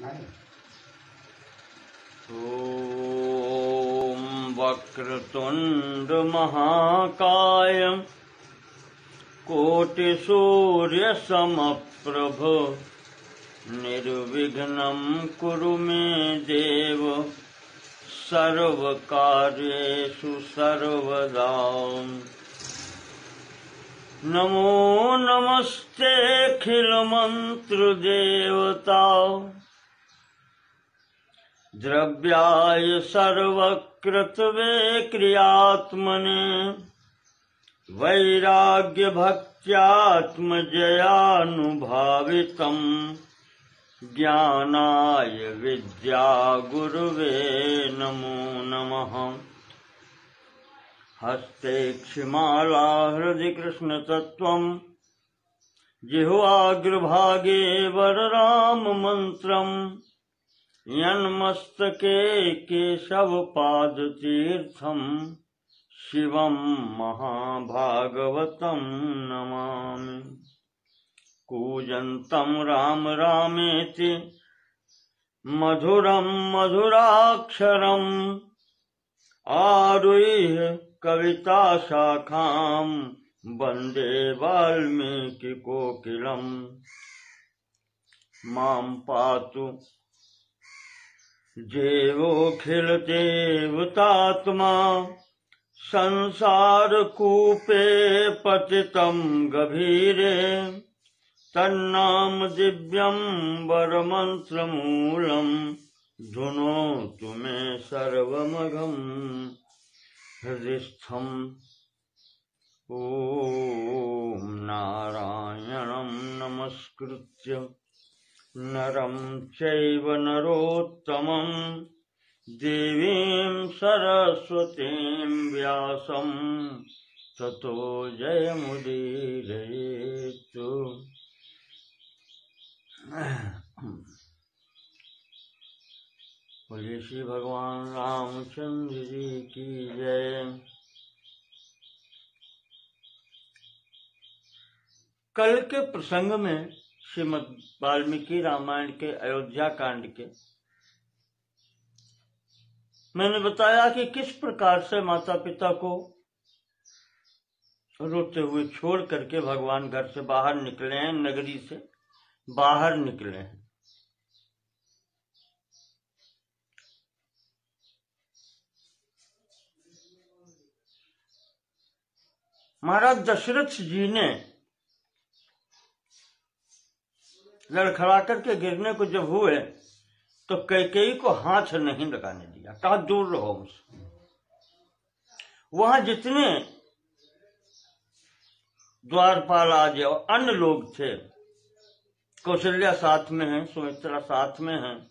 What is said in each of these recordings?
ओम वक्रतुंड महाकाय कोटि सूर्य समप्रभ निर्विघ्नं कुरु मे देव सर्वकार्येषु सर्वदा। नमो नमस्ते अखिल मंत्र देवता द्रव्याय सर्वकृतवे क्रियात्मने वैराग्य भक्त्यात्मजयानुभावितम् ज्ञानाय विद्या गुरुवे नमो नमः। हस्ते क्षिमाला हृदि कृष्ण तत्त्वम् जिह्वाग्रभागे वरराम मंत्रम् यन्मस्तके केशवपादतीर्थम् शिवं महाभागवतं नमामि। कूजन्तं राम रामेति मधुरं मधुराक्षरम् आरुह्य कविता शाखां वन्दे वाल्मीकि कोकिलम्। मां पातु देवोऽखिल देवतात्मा संसार कूपे पतितं गभीरे तन्नाम दिव्यं वरमन्त्रमूलम् धुनोतु मे सर्वमघं हृदिस्थम्। ॐ नारायणं नमस्कृत्य नरं चैव नरोत्तमं देवीं सरस्वतीं व्यासं ततो जयमुदीरयेत्। बोलिए श्री भगवान रामचंद्र जी की जय। कल के प्रसंग में श्रीमद् वाल्मीकि रामायण के अयोध्या कांड के मैंने बताया कि किस प्रकार से माता पिता को रोते हुए छोड़ करके भगवान घर से बाहर निकले हैं, नगरी से बाहर निकले हैं। महाराज दशरथ जी ने लड़खड़ा करके गिरने को जब हुए तो कैकेयी को हाथ नहीं लगाने दिया, कहा दूर रहो मुझसे। वहां जितने द्वारपाल आदि और अन्य लोग थे, कौशल्या साथ में है, सुमित्रा साथ में है,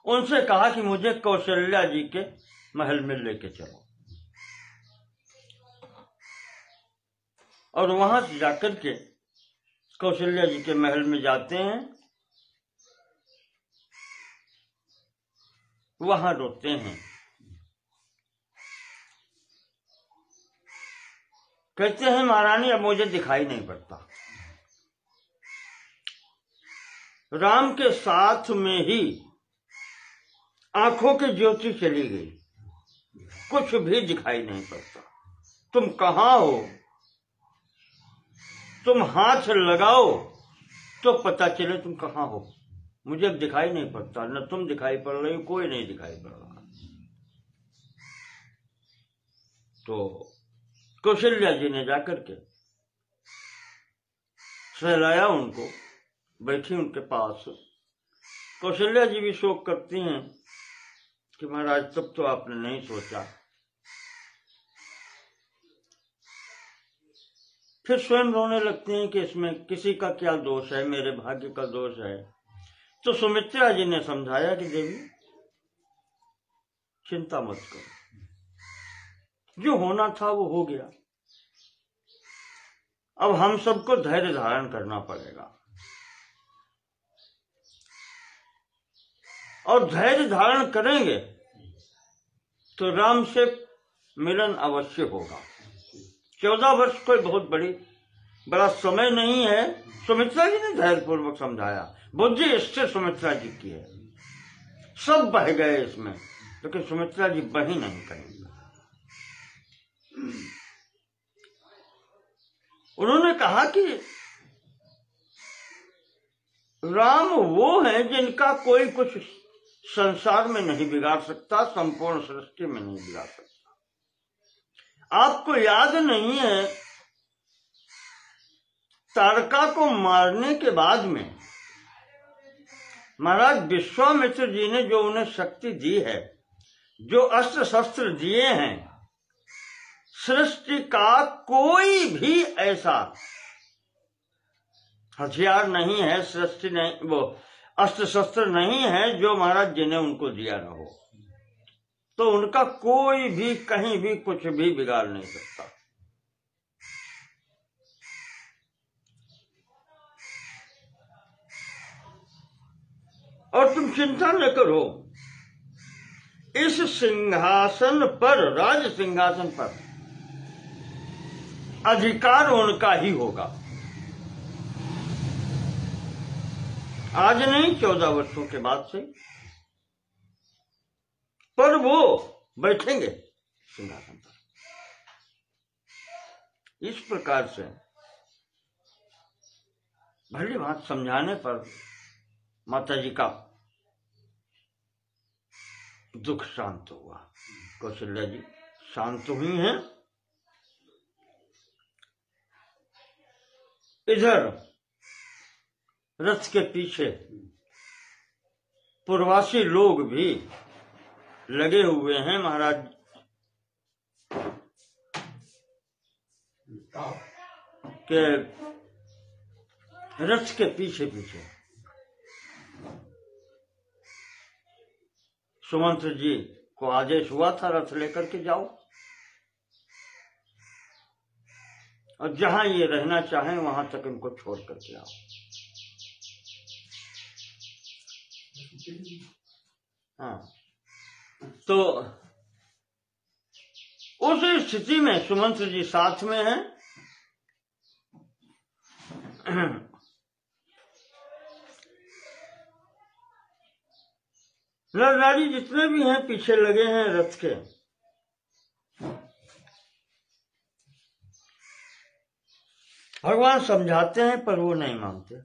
उनसे कहा कि मुझे कौशल्या जी के महल में लेके चलो। और वहां से जाकर के कौशल्या जी के महल में जाते हैं, वहां रोते हैं। कहते हैं महारानी अब मुझे दिखाई नहीं पड़ता। राम के साथ में ही आंखों की ज्योति चली गई, कुछ भी दिखाई नहीं पड़ता। तुम कहां हो? तुम हाथ लगाओ तो पता चले तुम कहां हो। मुझे अब दिखाई नहीं पड़ता, न तुम दिखाई पड़ रही हो, कोई नहीं दिखाई पड़ रहा। तो कौशल्या जी ने जाकर के सहलाया उनको, बैठी उनके पास। कौशल्या जी भी शोक करती हैं कि महाराज तब तो आपने नहीं सोचा। फिर स्वयं रोने लगती हैं कि इसमें किसी का क्या दोष है, मेरे भाग्य का दोष है। तो सुमित्रा जी ने समझाया कि देवी चिंता मत करो, जो होना था वो हो गया। अब हम सबको धैर्य धारण करना पड़ेगा, और धैर्य धारण करेंगे तो राम से मिलन अवश्य होगा। 14 वर्ष कोई बहुत बड़ा समय नहीं है। सुमित्रा जी ने धैर्य पूर्वक समझाया। बुद्धि इससे सुमित्रा जी की है, सब बह गए इसमें, लेकिन सुमित्रा जी बही नहीं करेंगे। उन्होंने कहा कि राम वो है जिनका कोई कुछ संसार में नहीं बिगाड़ सकता, संपूर्ण सृष्टि में नहीं बिगाड़ सकता। आपको याद नहीं है, तारका को मारने के बाद में महाराज विश्वामित्र जी ने जो उन्हें शक्ति दी है, जो अस्त्र शस्त्र दिए हैं, सृष्टि का कोई भी ऐसा हथियार नहीं है, सृष्टि नहीं, वो अस्त्र शस्त्र नहीं है जो महाराज जी ने उनको दिया न हो। तो उनका कोई भी कहीं भी कुछ भी बिगाड़ नहीं सकता। और तुम चिंता न करो, इस सिंहासन पर, राज सिंहासन पर अधिकार उनका ही होगा। आज नहीं, 14 वर्षों के बाद से, पर वो बैठेंगे सिंहासन पर। इस प्रकार से भली बात समझाने पर माता जी का दुख शांत हुआ। कौशल्या जी शांत हुई हैं। इधर रथ के पीछे पूर्वासी लोग भी लगे हुए हैं महाराज के रथ के पीछे पीछे। सुमंत्र जी को आदेश हुआ था रथ लेकर के जाओ, और जहां ये रहना चाहें वहां तक इनको छोड़ करके आओ। हाँ, तो उस स्थिति में सुमंत्र जी साथ में हैं। नर नारी जितने भी हैं पीछे लगे हैं रथ के। भगवान समझाते हैं पर वो नहीं मानते।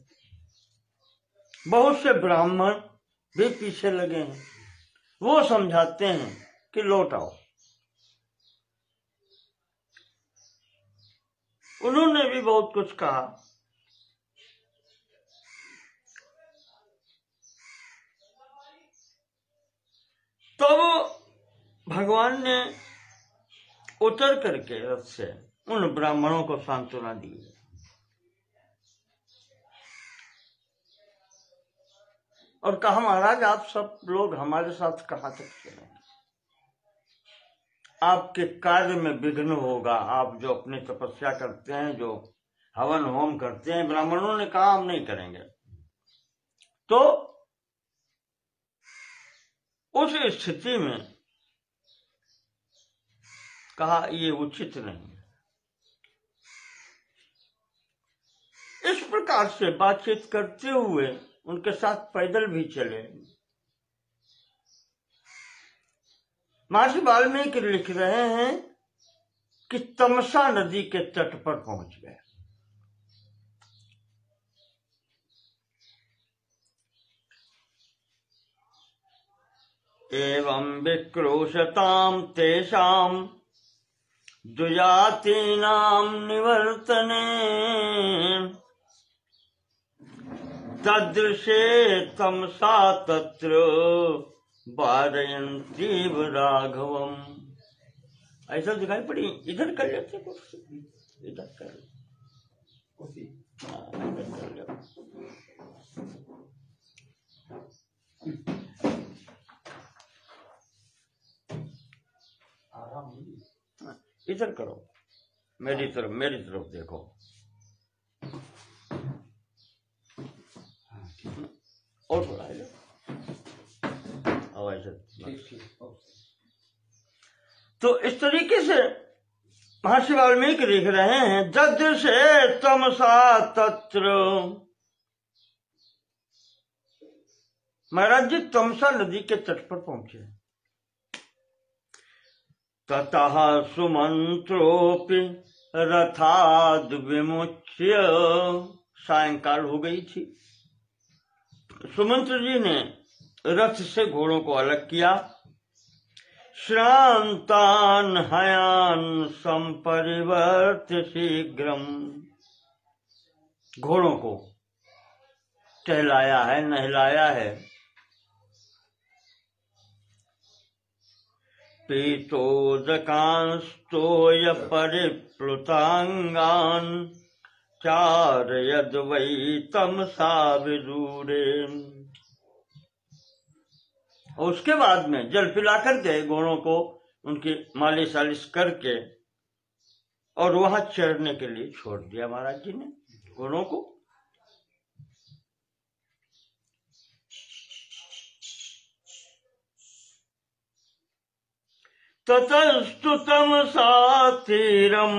बहुत से ब्राह्मण भी पीछे लगे हैं, वो समझाते हैं कि लौट आओ। उन्होंने भी बहुत कुछ कहा। तो भगवान ने उतर करके रथ से उन ब्राह्मणों को सांत्वना दी और कहा, महाराज आप सब लोग हमारे साथ कहां तक चलेंगे? आपके कार्य में विघ्न होगा। आप जो अपनी तपस्या करते हैं, जो हवन होम करते हैं, ब्राह्मणों ने कहा हम नहीं करेंगे। तो उस स्थिति में कहा ये उचित नहीं। इस प्रकार से बातचीत करते हुए उनके साथ पैदल भी चले। महर्षि वाल्मीकि लिख रहे हैं कि तमसा नदी के तट पर पहुंच गए। एवं विक्रोशताम तेषाम द्विजातीनां निवर्तने तदृशे तमसा तत्र वारयन्तीव राघवम। ऐसा दिखाई पड़ी। इधर कर लेते, इधर कर इधर करो, मेरी तरफ देखो। और थोड़ा तो इस तरीके से महर्षि वाल्मीकि लिख रहे हैं, ददृशे तमसा तत्र महाराज जी तमसा नदी के तट पर पहुंचे। ततः सुमंत्रोपि रथाद् विमुच्य, सायंकाल हो गई थी। सुमंत्र जी ने रथ से घोड़ों को अलग किया। श्रांतान हयान संपरिवर्त्य शीघ्रम, घोड़ों को टहलाया है, नहलाया है। पीतोदकांस्तोय परिप्लुतांगान चारयद वै तमसा विदूरे। उसके बाद में जल पिला करके घोड़ों को उनकी मालिश आलिश करके और वहां चरने के लिए छोड़ दिया महाराज जी ने घोड़ों को। ततस्तु तमसा तीरम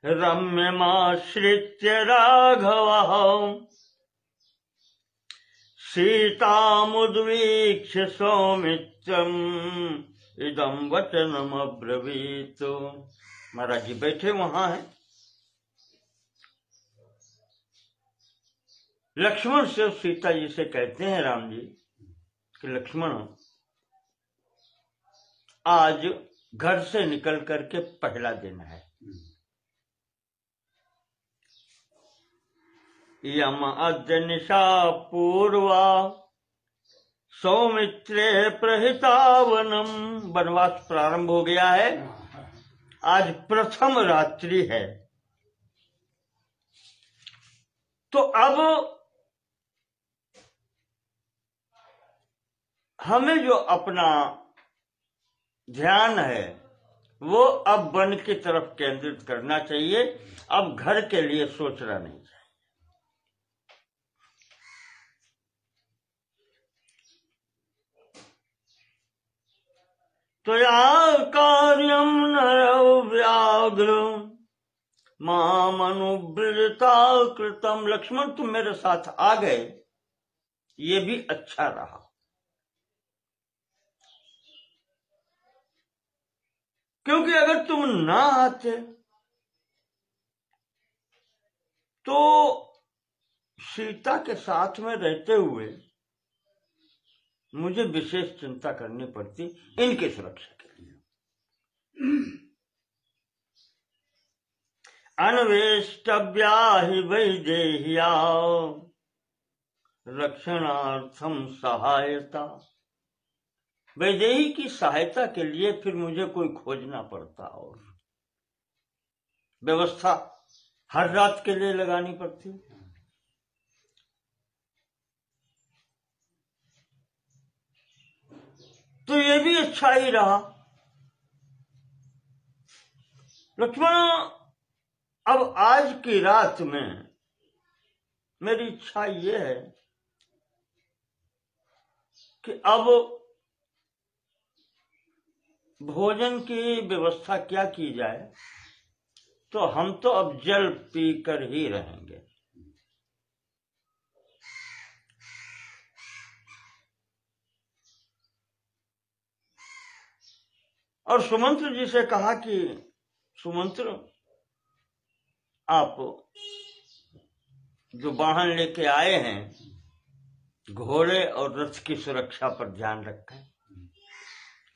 रम्यमाश्रित्य राघवः सीतामुद्वीक्ष्य सौमित्रम् इदं वचनमब्रवीत्। महाराज जी बैठे वहां हैं। लक्ष्मण से सीता जी से कहते हैं राम जी कि लक्ष्मण, आज घर से निकल करके पहला दिन है। यम अद्य निशा पूर्वा सौमित्रे प्रहितावनम, वनवास प्रारंभ हो गया है। आज प्रथम रात्रि है। तो अब हमें जो अपना ध्यान है वो अब वन की तरफ केंद्रित करना चाहिए। अब घर के लिए सोचना नहीं चाहिए। तो या कार्यम नरौ व्याघ्र माम अनुब्रजता कृतम। लक्ष्मण तुम मेरे साथ आ गए, ये भी अच्छा रहा। क्योंकि अगर तुम ना आते तो सीता के साथ में रहते हुए मुझे विशेष चिंता करनी पड़ती इनकी सुरक्षा के लिए। अन्वेष्टव्या हि वैदेह्या रक्षणार्थम सहायता। वैदेही की सहायता के लिए फिर मुझे कोई खोजना पड़ता और व्यवस्था हर रात के लिए लगानी पड़ती। तो ये भी अच्छा ही रहा। लक्ष्मण, अब आज की रात में मेरी इच्छा ये है कि अब भोजन की व्यवस्था क्या की जाए। तो हम तो अब जल पीकर ही रहेंगे। और सुमंत्र जी से कहा कि सुमंत्र, आप जो वाहन लेके आए हैं, घोड़े और रथ की सुरक्षा पर ध्यान रखें,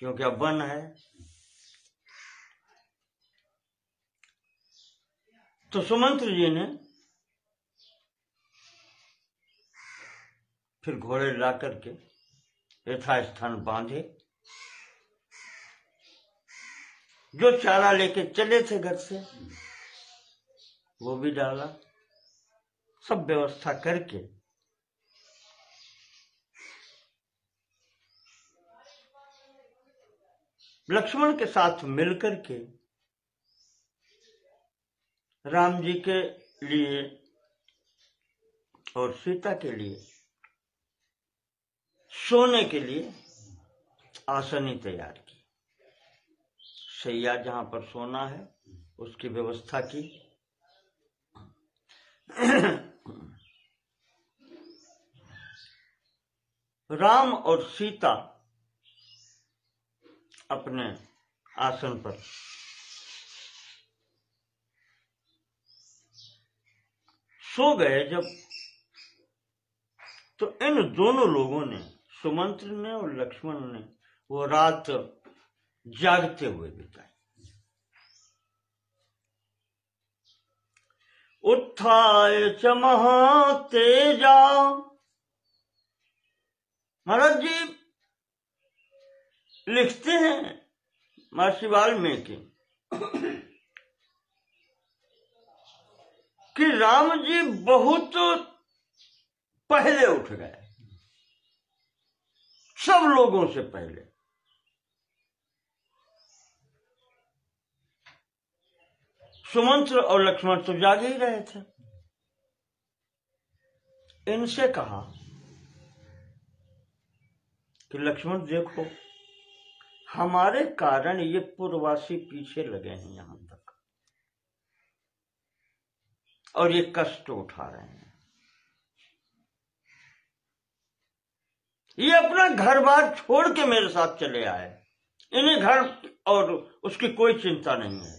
क्योंकि अब वन है। तो सुमंत्र जी ने फिर घोड़े ला करके यथास्थान बांधे। जो चारा लेके चले थे घर से वो भी डाला। सब व्यवस्था करके लक्ष्मण के साथ मिलकर के राम जी के लिए और सीता के लिए सोने के लिए आसनी तैयार की। शैया जहां पर सोना है उसकी व्यवस्था की। राम और सीता अपने आसन पर सो गए जब, तो इन दोनों लोगों ने, सुमंत्र ने और लक्ष्मण ने, वो रात जागते हुए बिताई। उत्थाय च महातेजा, महाराज जी लिखते हैं महर्षि वाल्मीकि कि राम जी बहुत पहले उठ गए, सब लोगों से पहले। सुमंत्र और लक्ष्मण तो जागे ही रहे थे। इनसे कहा कि लक्ष्मण देखो, हमारे कारण ये पूर्ववासी पीछे लगे हैं यहां तक और ये कष्ट उठा रहे हैं। ये अपना घर बार छोड़ के मेरे साथ चले आए, इन्हें घर और उसकी कोई चिंता नहीं है।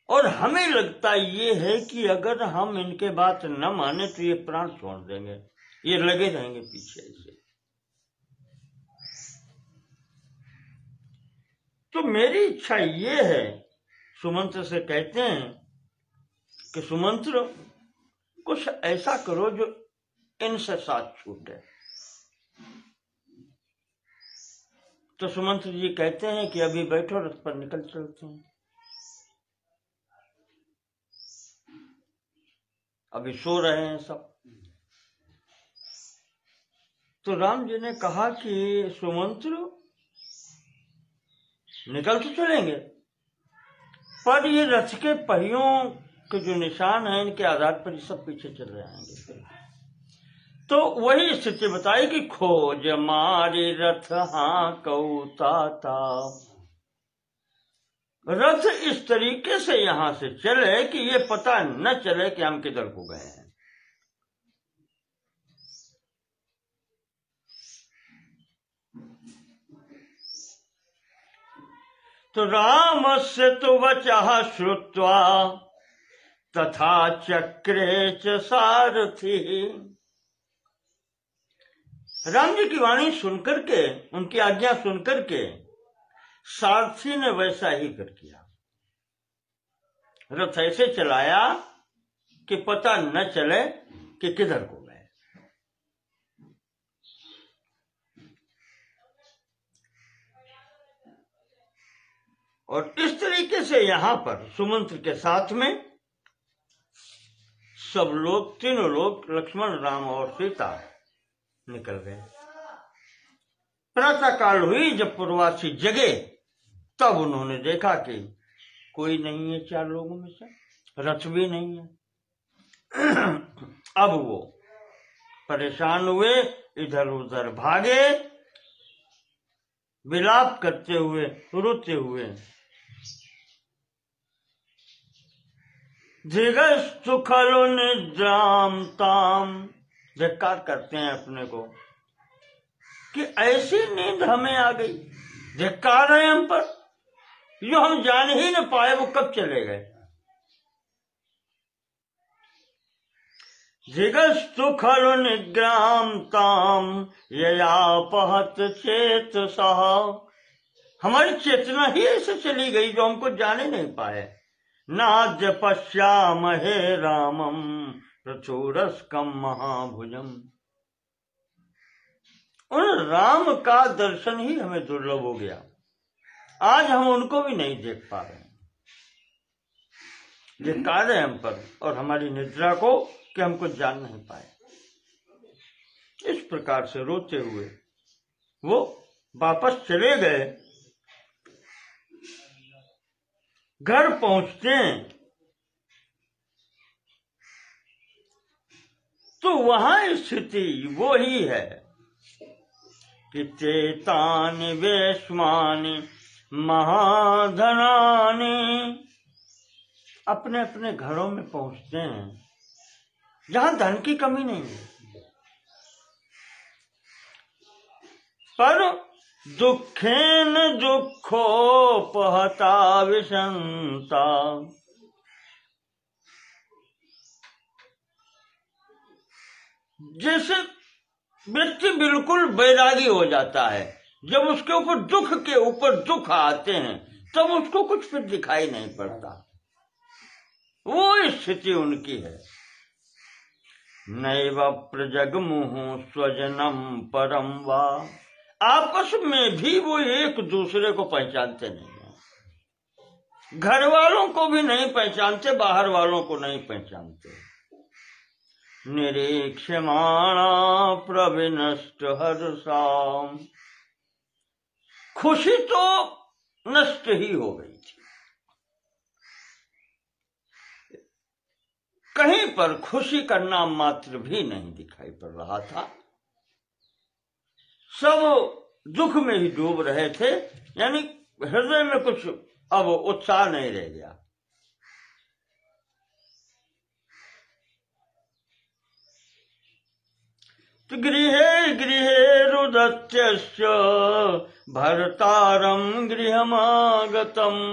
और हमें लगता ये है कि अगर हम इनके बात न माने तो ये प्राण छोड़ देंगे, ये लगे रहेंगे पीछे से। तो मेरी इच्छा ये है, सुमंत्र से कहते हैं कि सुमंत्र कुछ ऐसा करो जो इनसे साथ छूटे। तो सुमंत्र जी कहते हैं कि अभी बैठो, रथ पर निकल चलते हैं, अभी सो रहे हैं सब। तो राम जी ने कहा कि सुमंत्र निकल तो चलेंगे, पर ये रथ के पहियों के जो निशान हैं इनके आधार पर ये सब पीछे चले आएंगे। तो वही स्थिति बताई कि खोज मारी रथ हाँ कौताता, रथ इस तरीके से यहां से चले कि ये पता न चले कि हम किधर को गए हैं। तो रामस्य तु वचः श्रुत्वा तथा चक्रे च सारथी, राम जी की वाणी सुनकर के, उनकी आज्ञा सुनकर के सारथी ने वैसा ही कर किया। रथ ऐसे चलाया कि पता न चले कि किधर को गए। और इस तरीके से यहां पर सुमंत्र के साथ में सब लोग, तीनों लोग, लक्ष्मण, राम और सीता निकल गए। प्रातः काल हुई, जब पूर्ववासी जगे तब उन्होंने देखा कि कोई नहीं है चार लोगों में से, रथ भी नहीं है। अब वो परेशान हुए, इधर उधर भागे, विलाप करते हुए, रोते हुए। धीरस्तु खलु निद्राम ताम, धिक्कार करते हैं अपने को कि ऐसी नींद हमें आ गई, धिक्कार है हम पर, जो हम जान ही न पाए वो कब चले गए। धीरस्तु खलु निद्राम ताम ययापहत चेतसा, हमारी चेतना ही ऐसे चली गई जो हमको जाने नहीं पाए। नाद्य पश्यामहे रामम प्रचुरस्कम महाभुजम, उन राम का दर्शन ही हमें दुर्लभ हो गया, आज हम उनको भी नहीं देख पा रहे हैं। धिक्कार है हम पर और हमारी निद्रा को कि हमको जान नहीं पाए। इस प्रकार से रोते हुए वो वापस चले गए। घर पहुंचते हैं तो वहां स्थिति वो ही है कि चेतानि वेश्मानि महाधनानि, अपने अपने घरों में पहुंचते हैं जहां धन की कमी नहीं है। पर दुखेन दुखोपहता विषंता, जैसे व्यक्ति बिल्कुल बैरागी हो जाता है, जब उसके ऊपर दुख के ऊपर दुख आते हैं तब उसको कुछ फिर दिखाई नहीं पड़ता, वो स्थिति उनकी है। नैव प्रजगमुः स्वजनम परम वा, आपस में भी वो एक दूसरे को पहचानते नहीं है, घर वालों को भी नहीं पहचानते, बाहर वालों को नहीं पहचानते। निरीक्षमाणा प्रविनष्ट हर्षाम, खुशी तो नष्ट ही हो गई थी, कहीं पर खुशी का नाम मात्र भी नहीं दिखाई पड़ रहा था, सब दुख में ही डूब रहे थे, यानी हृदय में कुछ अब उत्साह नहीं रह गया। तो गृहे गृहे रुदत्यश्च भर्तारं गृहमागतम्,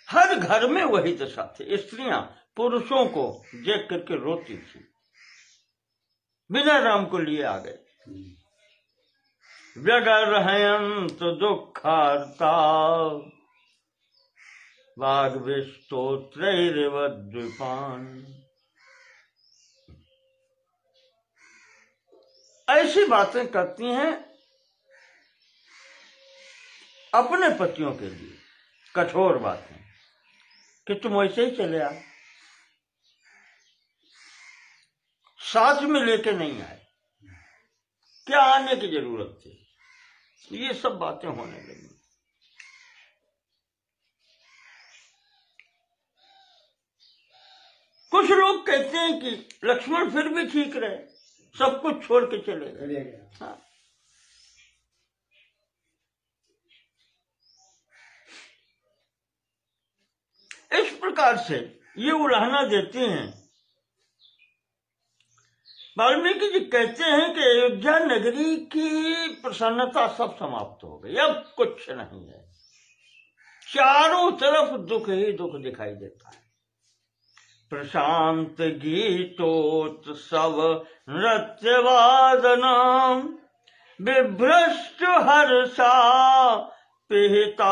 हर घर में वही दशा थी, स्त्रियां पुरुषों को देख करके रोती थी, बिना राम को लिए आ गए। व्यगर्हयन्त दुःखार्ता वाग्भिस्तोत्रैरिव द्विपान्, ऐसी बातें करती हैं अपने पतियों के लिए, कठोर बातें कि तुम वैसे ही चले आओ, साथ में लेके नहीं आए, क्या आने की जरूरत थी, ये सब बातें होने लगी। कुछ लोग कहते हैं कि लक्ष्मण फिर भी ठीक रहे, सब कुछ छोड़ के चले गए। हाँ। इस प्रकार से ये उलाहना देती हैं। वाल्मीकि जी कहते हैं कि अयोध्या नगरी की प्रसन्नता सब समाप्त हो गई, अब कुछ नहीं है, चारों तरफ दुख ही दुख दिखाई देता है। प्रशांत गीतोत्सव नृत्यवादना बिभ्रष्ट हर्षा पिहितापणोदया,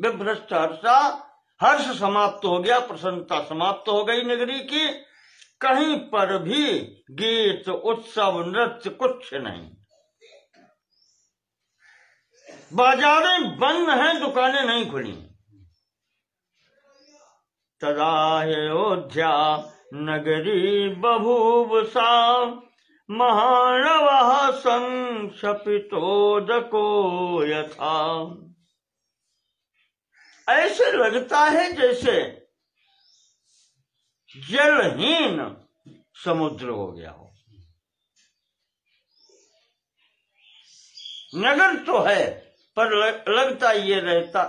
बिभ्रष्ट हर्षा, हर्ष समाप्त हो गया, प्रसन्नता समाप्त हो गई नगरी की, कहीं पर भी गीत उत्सव नृत्य कुछ नहीं, बाजारें बंद हैं, दुकानें नहीं खुली। तदा अयोध्या नगरी बभूव सा महानवः संक्षपितोदको यथा, ऐसे लगता है जैसे जलहीन समुद्र हो गया हो। नगर तो है पर लगता ये रहता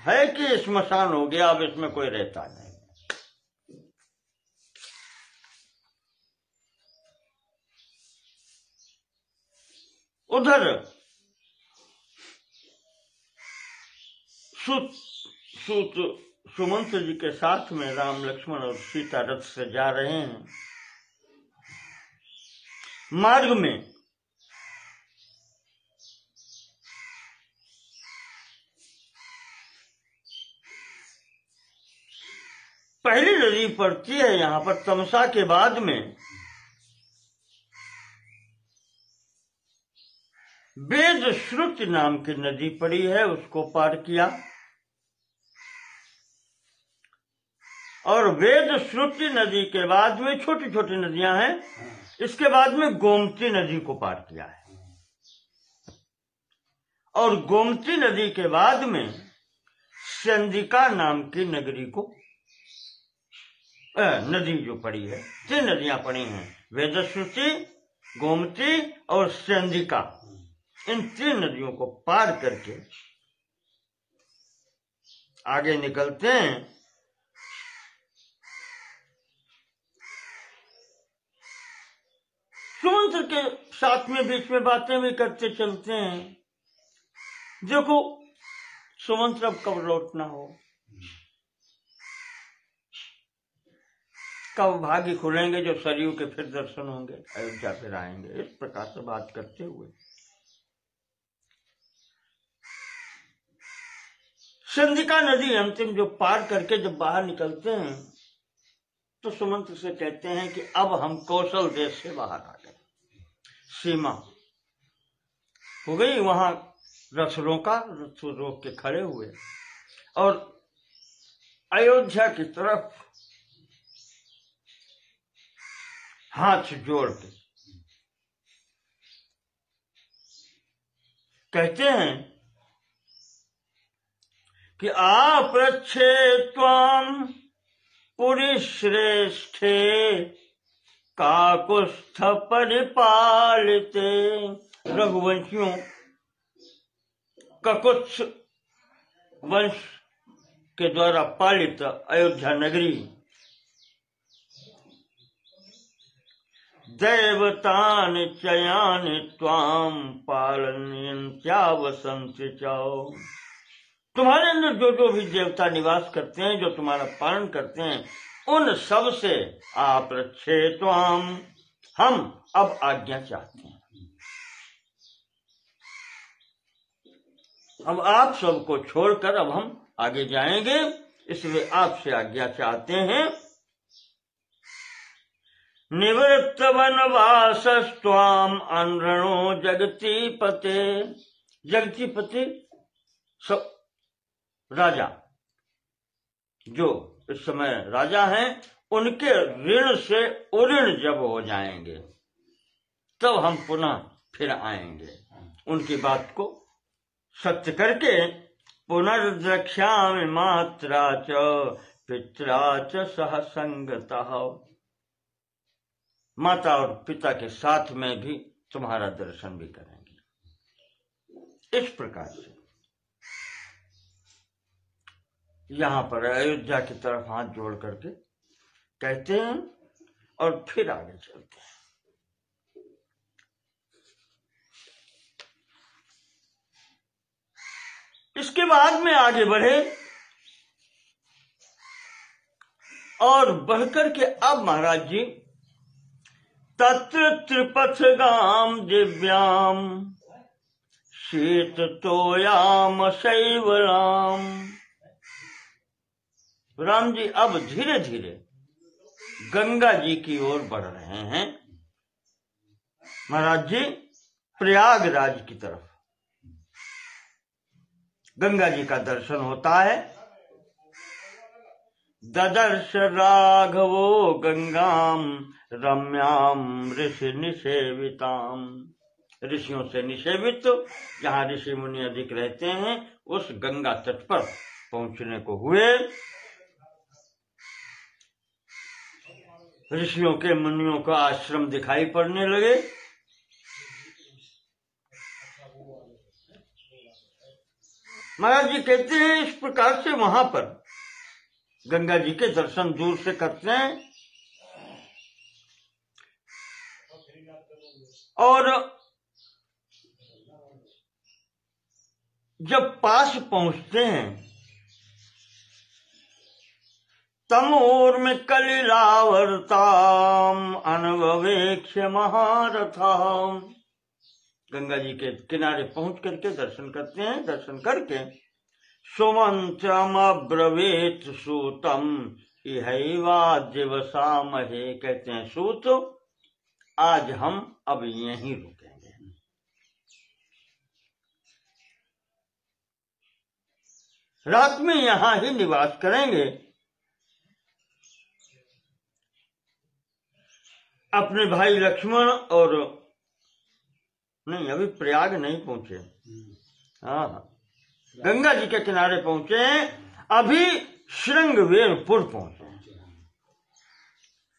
है कि श्मशान हो गया, अब इसमें कोई रहता नहीं। उधर सुमंत्र जी के साथ में राम लक्ष्मण और सीता रथ से जा रहे हैं। मार्ग में पहली नदी पड़ती है यहां पर तमसा के बाद में, वेद श्रुति नाम की नदी पड़ी है, उसको पार किया, और वेद श्रुति नदी के बाद में छोटी छोटी नदियां हैं, इसके बाद में गोमती नदी को पार किया है, और गोमती नदी के बाद में चंदिका नाम की नगरी को नदी जो पड़ी है, 3 नदियां पड़ी हैं, वेदश्रुति, गोमती और चंदिका, इन 3 नदियों को पार करके आगे निकलते हैं। सुमंत्र के साथ में बीच में बातें भी करते चलते हैं। देखो सुमंत्र अब कब लौटना हो, कब भाग्य खुलेंगे जो सरयू के फिर दर्शन होंगे, अयोध्या फिर आएंगे। इस प्रकार से बात करते हुए संधिका नदी अंतिम जो पार करके जब बाहर निकलते हैं तो सुमंत्र से कहते हैं कि अब हम कौशल देश से बाहर आ गए, सीमा हो गई। वहां रथ रोक के खड़े हुए और अयोध्या की तरफ हाथ जोड़ के कहते हैं कि आपृच्छे त्वाम पुरी श्रेष्ठे काकुस्थ परिपालिते। रघुवंशियों ककुत्स वंश के द्वारा पालित अयोध्या नगरी दैवतान चयान त्वाम पालनीत्यावसंति चाओ। तुम्हारे अंदर जो जो भी देवता निवास करते हैं, जो तुम्हारा पालन करते हैं, उन सब से आप रक्षे त्वाम, हम अब आज्ञा चाहते हैं। अब आप सबको छोड़कर अब हम आगे जाएंगे, इसलिए आपसे आज्ञा चाहते हैं। निवृत्त वनवासस्त्वाम अनृणो जगतीपते। जगतीपति सब राजा, जो इस समय राजा हैं, उनके ऋण से उऋण जब हो जाएंगे तब हम पुनः फिर आएंगे। उनकी बात को सत्य करके पुनर्द्रक्ष्यामि मात्रा च पित्रा च सह संगतः। माता और पिता के साथ में भी तुम्हारा दर्शन भी करेंगे। इस प्रकार से यहां पर अयोध्या की तरफ हाथ जोड़ करके कहते हैं और फिर आगे चलते हैं। इसके बाद में आगे बढ़े और बढ़कर के अब महाराज जी तत्र त्रिपथगाम दिव्याम शीत तोयाम शैवराम। राम जी अब धीरे धीरे गंगा जी की ओर बढ़ रहे हैं महाराज जी, प्रयागराज की तरफ। गंगा जी का दर्शन होता है। ददर्श राघवो गंगाम रम्याम ऋषि निषेविताम। ऋषियों से निषेवित, जहां ऋषि मुनि अधिक रहते हैं, उस गंगा तट पर पहुंचने को हुए। ऋषियों के मुनियों का आश्रम दिखाई पड़ने लगे। महाराज जी कहते हैं इस प्रकार से वहां पर गंगा जी के दर्शन दूर से करते हैं और जब पास पहुंचते हैं तमोर्म कलिलावर्ताम अनवेक्ष महारथाम। गंगा जी के किनारे पहुंच करके दर्शन करते हैं। दर्शन करके सुमंत्रम अब्रवीत सूतम इहैवा दिवसामहे। कहते हैं सूत, आज हम अब यहीं रुकेंगे। रात में यहां ही निवास करेंगे। अपने भाई लक्ष्मण और नहीं, अभी प्रयाग नहीं पहुंचे। हाँ, गंगा जी के किनारे पहुंचे, अभी श्रृंगवेरपुर पहुंचे।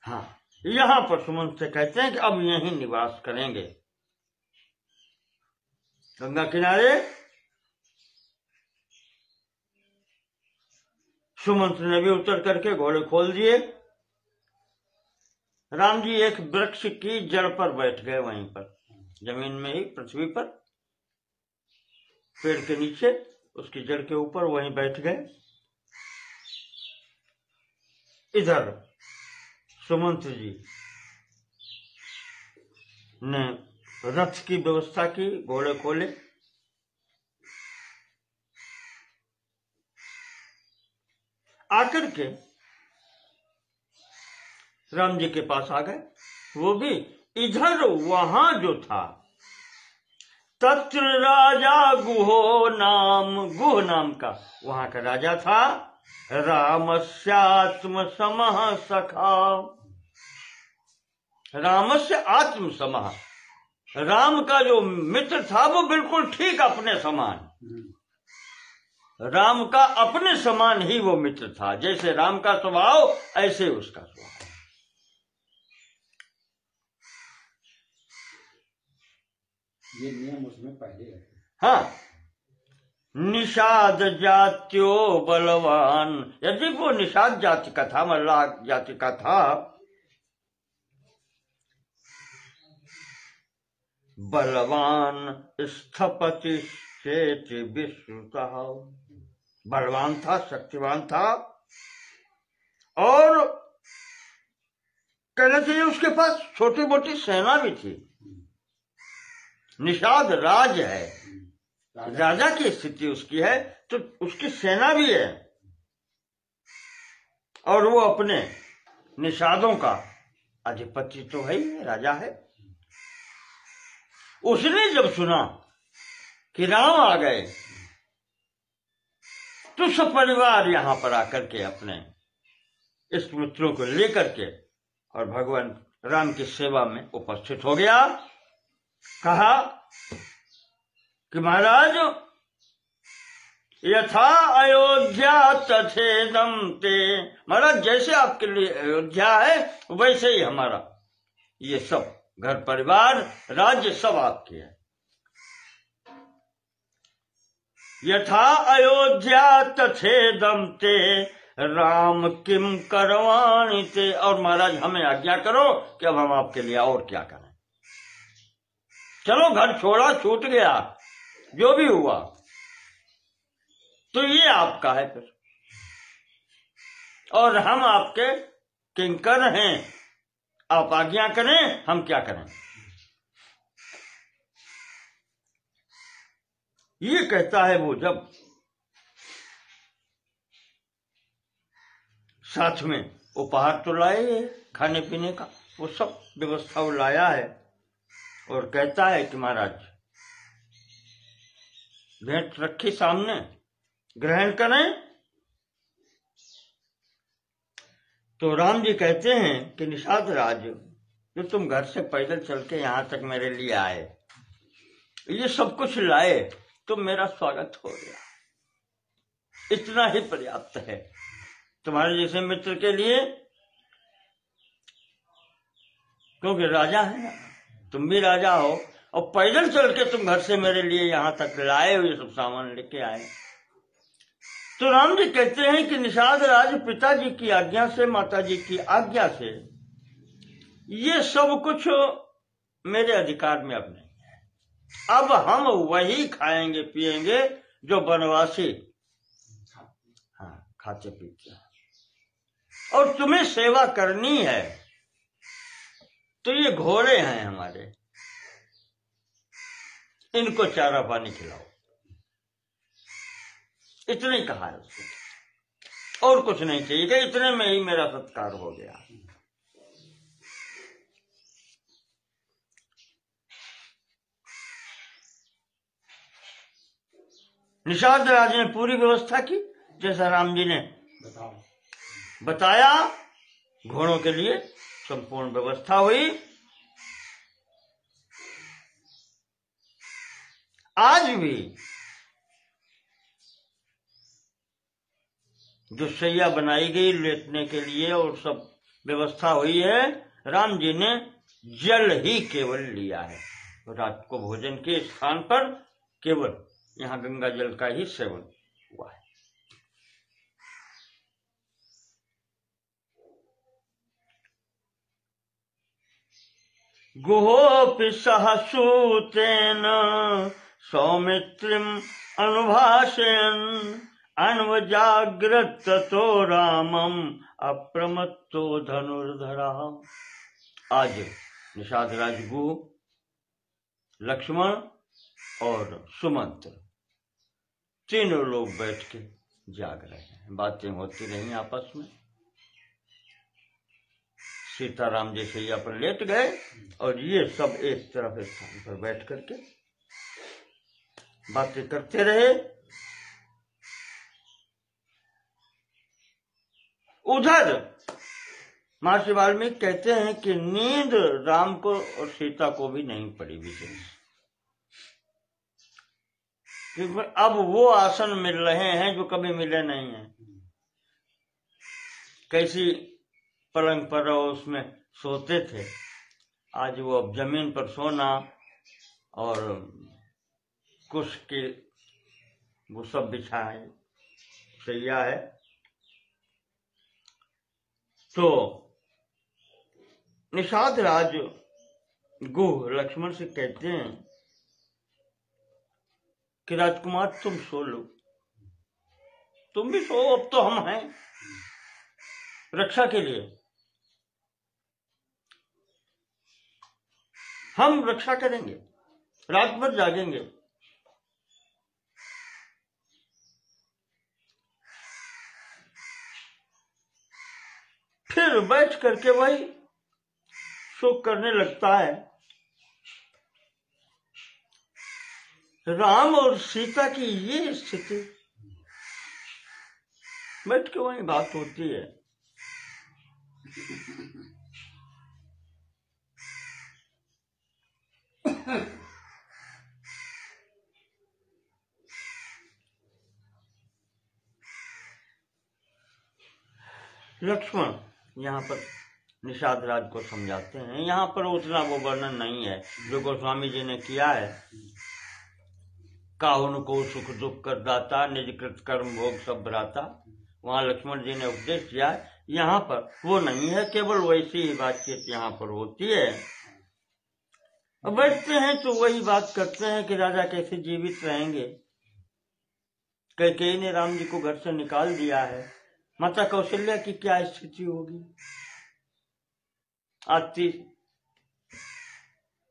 हाँ, यहां पर सुमंत से कहते हैं कि अब यहीं निवास करेंगे। गंगा किनारे सुमंत ने भी उतर करके घोड़े खोल दिए राम जी एक वृक्ष की जड़ पर बैठ गए, वहीं पर जमीन में ही, पृथ्वी पर, पेड़ के नीचे, उसकी जड़ के ऊपर वहीं बैठ गए। इधर सुमंत्र जी ने रथ की व्यवस्था की, घोड़े खोले, आकर के राम जी के पास आ गए। वो भी इधर, वहां जो था, तत्र राजा गुहो नाम, गुह नाम का वहां का राजा था, रामस्यात्म समः सखा। रामस्य आत्म समः, राम का जो मित्र था वो बिल्कुल ठीक अपने समान, राम का अपने समान ही वो मित्र था। जैसे राम का स्वभाव ऐसे उसका स्वभाव। ये नियम उसमें पहले है। हाँ, निषाद जात्यो बलवान, यदि वो निषाद जाति का था, मल्लाह जाति का था, बलवान स्थपति चेति विश्रुतः, बलवान था, शक्तिवान था, और कहना चाहिए उसके पास छोटी मोटी सेना भी थी। निषाद राज है, राजा की स्थिति उसकी है, तो उसकी सेना भी है, और वो अपने निषादों का अधिपति तो है ही, राजा है। उसने जब सुना कि राम आ गए, तो सब परिवार यहां पर आकर के अपने इस मित्रों को लेकर के और भगवान राम की सेवा में उपस्थित हो गया। कहा कि महाराज, यथा अयोध्या तथेदम ते, महाराज जैसे आपके लिए अयोध्या है वैसे ही हमारा ये सब घर परिवार राज्य सब आपके है। यथा अयोध्या तथेदम ते राम किम करवाणि ते, और महाराज हमें आज्ञा करो कि अब हम आपके लिए और क्या करें। चलो घर छोड़ा, छूट गया, जो भी हुआ तो ये आपका है फिर, और हम आपके किंकर हैं, आप आज्ञा करें, हम क्या करें। ये कहता है वो, जब साथ में उपहार तो लाए खाने पीने का, वो सब व्यवस्था वो लाया है, और कहता है कि महाराज भेंट रखी सामने, ग्रहण करें। तो राम जी कहते हैं कि निषाद राज, जो तुम घर से पैदल चल के यहां तक मेरे लिए आए, ये सब कुछ लाए, तो मेरा स्वागत हो गया, इतना ही पर्याप्त है तुम्हारे जैसे मित्र के लिए, क्योंकि राजा है ना, तुम भी राजा हो, और पैदल चल के तुम घर से मेरे लिए यहां तक लाए हो, ये सब सामान लेके आए। तो राम जी कहते हैं कि निषाद राज, पिताजी की आज्ञा से, माताजी की आज्ञा से, ये सब कुछ मेरे अधिकार में अब नहीं है। अब हम वही खाएंगे पिएंगे जो वनवासी खाते पीते हैं, और तुम्हें सेवा करनी है तो ये घोड़े हैं हमारे, इनको चारा पानी खिलाओ। इतना ही कहा है उसने, और कुछ नहीं चाहिए, कि इतने में ही मेरा सत्कार हो गया। निषाद राज ने पूरी व्यवस्था की जैसा राम जी ने बताया, घोड़ों के लिए संपूर्ण व्यवस्था हुई। आज भी जो शैया बनाई गई लेटने के लिए और सब व्यवस्था हुई है, राम जी ने जल ही केवल लिया है, रात को भोजन के स्थान पर केवल यहाँ गंगा जल का ही सेवन हुआ है। गुहोऽपि सह सूतेन सौमित्रिम् अनुभाषयन् अन्वजाग्रत ततो रामम् अप्रमत्तो धनुर्धरा। आज निषाद राज गुह, लक्ष्मण और सुमंत्र तीनों लोग बैठ के जाग रहे हैं। बातें होती रही आपस में। सीताराम जी सैया पर लेट गए और ये सब एक तरफ स्थान पर बैठ करके बातें करते रहे। उधर महर्षि वाल्मीकि कहते हैं कि नींद राम को और सीता को भी नहीं पड़ी विशेष, क्योंकि अब वो आसन मिल रहे हैं जो कभी मिले नहीं हैं। कैसी पलंग पर उसमें सोते थे, आज वो अब जमीन पर सोना और कुश की वो सब बिछाए सैया है। तो निषाद राज गुह लक्ष्मण से कहते हैं कि राजकुमार तुम सो लो, तुम भी सो, अब तो हम हैं रक्षा के लिए, हम रक्षा करेंगे, रात भर जागेंगे। फिर बैठ करके वही शोक करने लगता है। राम और सीता की ये स्थिति, बैठ के वही बात होती है। लक्ष्मण यहाँ पर निषाद राज को समझाते हैं। यहाँ पर उतना वो वर्णन नहीं है जो गोस्वामी जी ने किया है। काहुन को सुख दुख कर दाता, निज कृत कर्म भोग सब भ्राता, वहां लक्ष्मण जी ने उपदेश दिया है। यहाँ पर वो नहीं है, केवल वैसी ही बातचीत यहाँ पर होती है। अब बैठते हैं तो वही बात करते हैं कि राजा कैसे जीवित रहेंगे। कैकेयी ने राम जी को घर से निकाल दिया है, माता कौशल्या की क्या स्थिति होगी। आज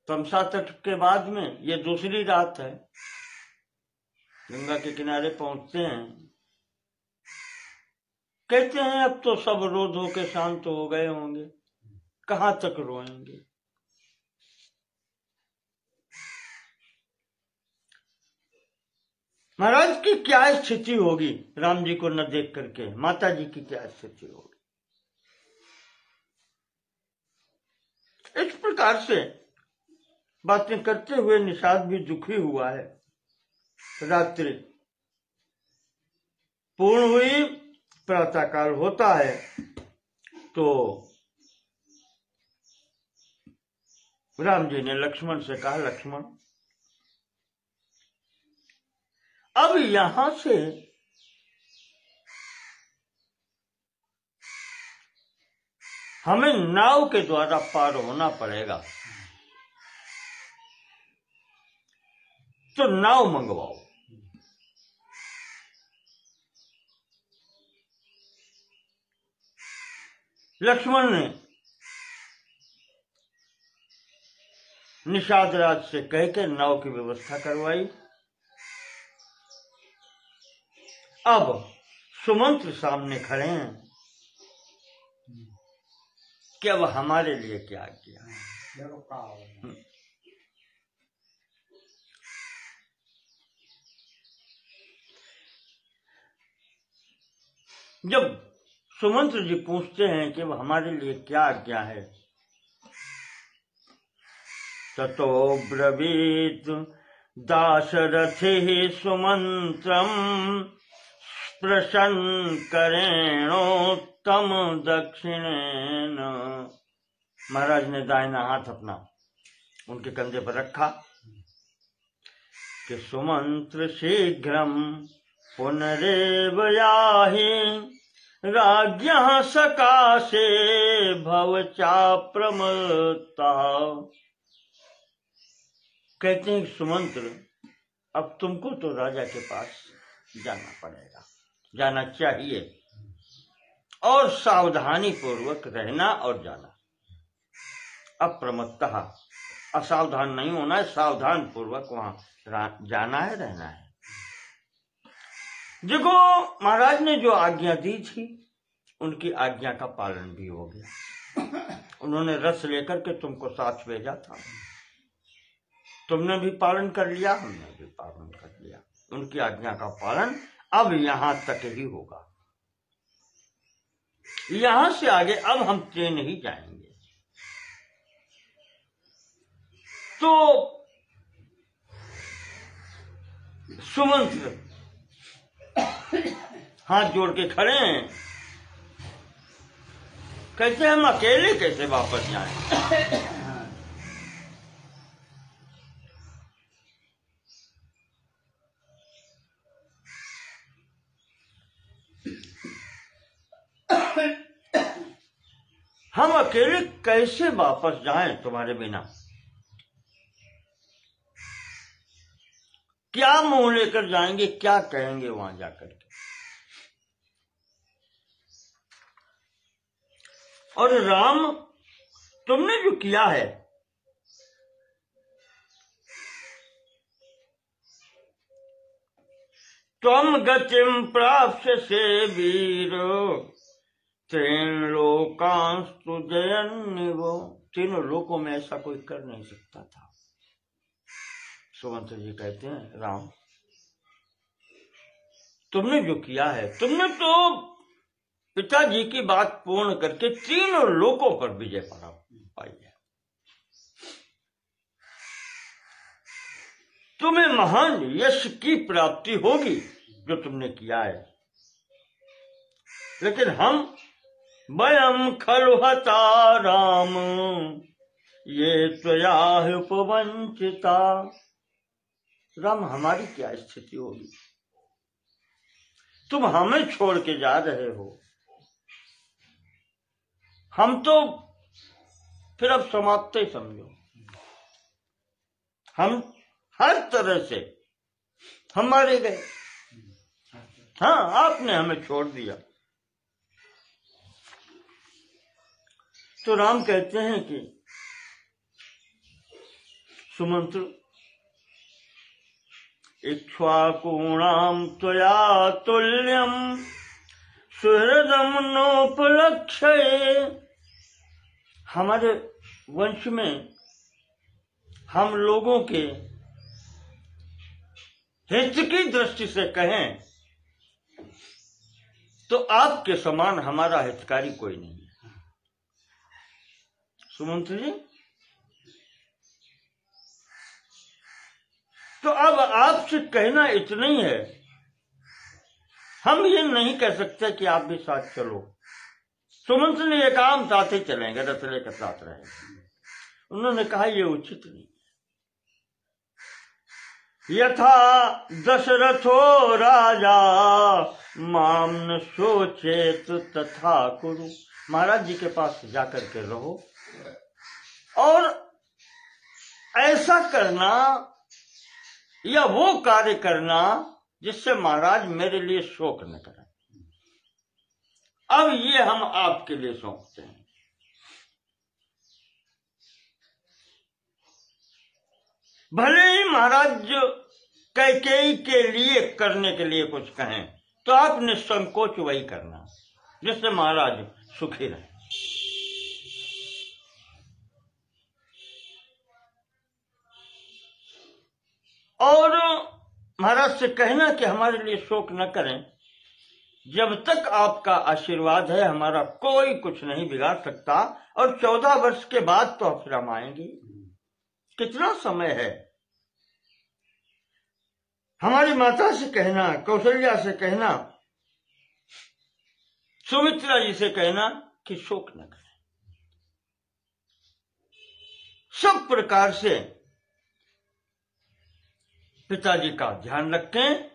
तमसा तट के बाद में ये दूसरी रात है, गंगा के किनारे पहुंचते हैं। कहते हैं अब तो सब रोध होके शांत हो गए होंगे, कहां तक रोएंगे। महाराज की क्या स्थिति होगी राम जी को न देख करके, माता जी की क्या स्थिति होगी। इस प्रकार से बातें करते हुए निषाद भी दुखी हुआ है। रात्रि पूर्ण हुई, प्रातःकाल होता है तो राम जी ने लक्ष्मण से कहा, लक्ष्मण अब यहां से हमें नाव के द्वारा पार होना पड़ेगा, तो नाव मंगवाओ। लक्ष्मण ने निषाद राज से कह के नाव की व्यवस्था करवाई। अब सुमंत्र सामने खड़े हैं कि अब हमारे लिए क्या किया। जब सुमंत्र जी पूछते हैं कि अब हमारे लिए क्या है, ततो ब्रवीत दाशरथिः सुमंत्रम् प्रसन्न करेणोत्तम दक्षिणेन। महाराज ने दाहिना हाथ अपना उनके कंधे पर रखा कि सुमंत्र शीघ्रम पुनरेव याहि राज्ञः सकाशे भव चाप्रमत्ता। कहते हैं सुमंत्र, अब तुमको तो राजा के पास जाना पड़ेगा, जाना चाहिए, और सावधानी पूर्वक रहना और जाना। अप्रमत्तः, असावधान नहीं होना है, सावधान पूर्वक वहां जाना है, रहना है। देखो, महाराज ने जो आज्ञा दी थी उनकी आज्ञा का पालन भी हो गया। उन्होंने रस लेकर के तुमको साथ भेजा था, तुमने भी पालन कर लिया, हमने भी पालन कर लिया। उनकी आज्ञा का पालन अब यहां तक ही होगा, यहां से आगे अब हम ट्रेन ही जाएंगे। तो सुमंत्र हाथ जोड़ के खड़े हैं, कहते हम अकेले कैसे वापस जाएं? हम अकेले कैसे वापस जाएं तुम्हारे बिना? क्या मुंह लेकर जाएंगे, क्या कहेंगे वहां जाकर के? और राम, तुमने जो किया है, त्वम गतिम प्राप्य से वीरो तीन लोकांस्तु जयन्निवो। तीनों लोकों में ऐसा कोई कर नहीं सकता था। सुमंत्र जी कहते हैं, राम, तुमने जो किया है, तुमने तो पिताजी की बात पूर्ण करके तीनों लोकों पर विजय पाई है। तुम्हें महान यश की प्राप्ति होगी जो तुमने किया है। लेकिन हम वयम खलु हता राम ये त्वया उपवंचिता। राम, हमारी क्या स्थिति होगी? तुम हमें छोड़ के जा रहे हो, हम तो फिर अब समाप्त ही समझो। हम हर तरह से हम मारे गए। हाँ, आपने हमें छोड़ दिया। तो राम कहते हैं कि सुमंत्र, इक्ष्वाकूणाम त्वया तुल्यम सुहृदम नोपलक्ष्ये। हमारे वंश में हम लोगों के हित की दृष्टि से कहें तो आपके समान हमारा हितकारी कोई नहीं है। सुमंत्र जी, तो अब आपसे कहना इतना ही है, हम ये नहीं कह सकते कि आप भी साथ चलो। सुमंत्र ने एक काम साथ ही चलेंगे, रथ लेकर साथ रहेंगे। उन्होंने कहा ये उचित नहीं। यथा दशरथो राजा माम न सोचेत तथा कुरु। महाराज जी के पास जाकर के रहो और ऐसा करना या वो कार्य करना जिससे महाराज मेरे लिए शोक न करें। अब ये हम आपके लिए सौंपते हैं। भले ही महाराज जो कैकेयी के लिए करने के लिए कुछ कहें तो आप निसंकोच वही करना जिससे महाराज सुखी रहे। और महाराज से कहना कि हमारे लिए शोक न करें, जब तक आपका आशीर्वाद है हमारा कोई कुछ नहीं बिगाड़ सकता। और 14 वर्ष के बाद तो फिर हम आएंगे। कितना समय है? हमारी माता से कहना, कौशल्या से कहना, सुमित्रा जी से कहना कि शोक न करें। सब प्रकार से पिताजी का ध्यान रखें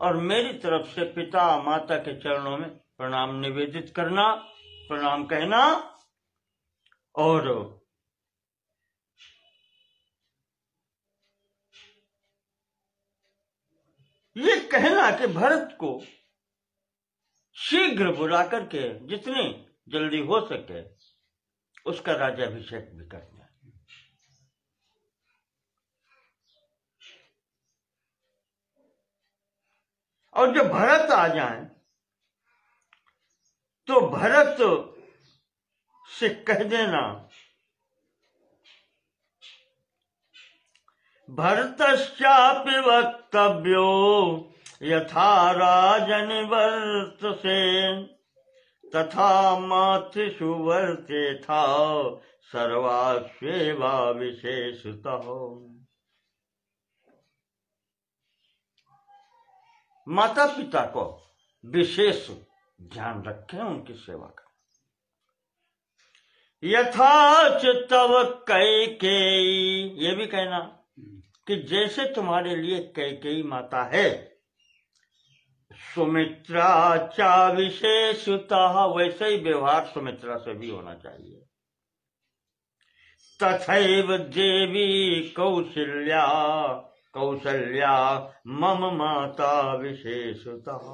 और मेरी तरफ से पिता माता के चरणों में प्रणाम निवेदित करना, प्रणाम कहना। और ये कहना कि भरत को शीघ्र बुला करके जितनी जल्दी हो सके उसका राज्याभिषेक भी कर दिया। और जब भरत आ जाए तो भरत से कह देना, भरतश्चापि वक्तव्यो यथा राजन वर्तसे तथा मातृषु वर्ते था सर्वास्वेवा विशेषतः। माता पिता को विशेष ध्यान रखें, उनकी सेवा करें। यथाच तव कैकेयी, ये भी कहना कि जैसे तुम्हारे लिए कैकेयी माता है, सुमित्रा चा विशेषतः, वैसे ही व्यवहार सुमित्रा से भी होना चाहिए। तथैव देवी कौशल्या कौशल्या मम माता विशेषतः,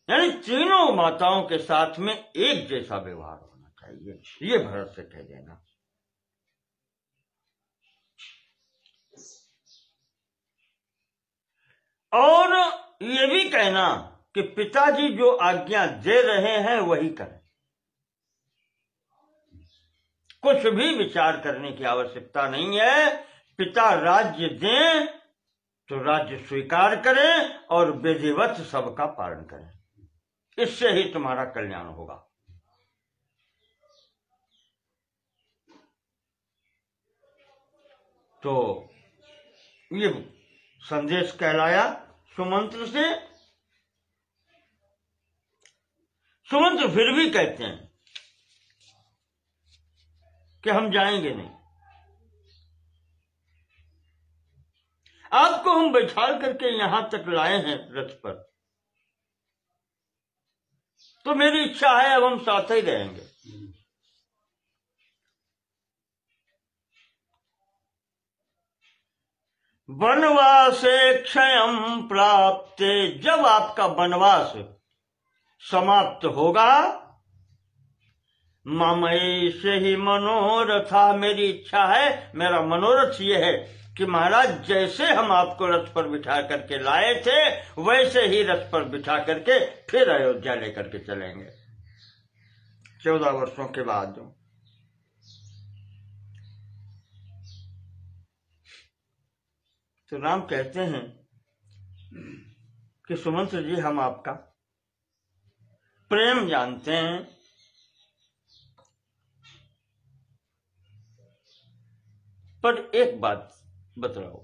यानी तीनों माताओं के साथ में एक जैसा व्यवहार होना चाहिए, ये भरत से कह देना। और ये भी कहना कि पिताजी जो आज्ञा दे रहे हैं वही करें, कुछ भी विचार करने की आवश्यकता नहीं है। पिता राज्य दें तो राज्य स्वीकार करें और विधिवत सबका पालन करें, इससे ही तुम्हारा कल्याण होगा। तो ये संदेश कहलाया सुमंत्र से। सुमंत्र फिर भी कहते हैं कि हम जाएंगे नहीं, आपको हम बैठा करके यहां तक लाए हैं रथ पर, तो मेरी इच्छा है अब हम साथ ही रहेंगे। वनवासे क्षयं प्राप्ते, जब आपका वनवास समाप्त होगा, ममैष ही मनोरथा, मेरी इच्छा है, मेरा मनोरथ ये है कि महाराज जैसे हम आपको रथ पर बिठा करके लाए थे वैसे ही रथ पर बिठा करके फिर अयोध्या लेकर के चलेंगे 14 वर्षों के बाद। तो राम कहते हैं कि सुमंत्र जी, हम आपका प्रेम जानते हैं, पर एक बात बतलाओ,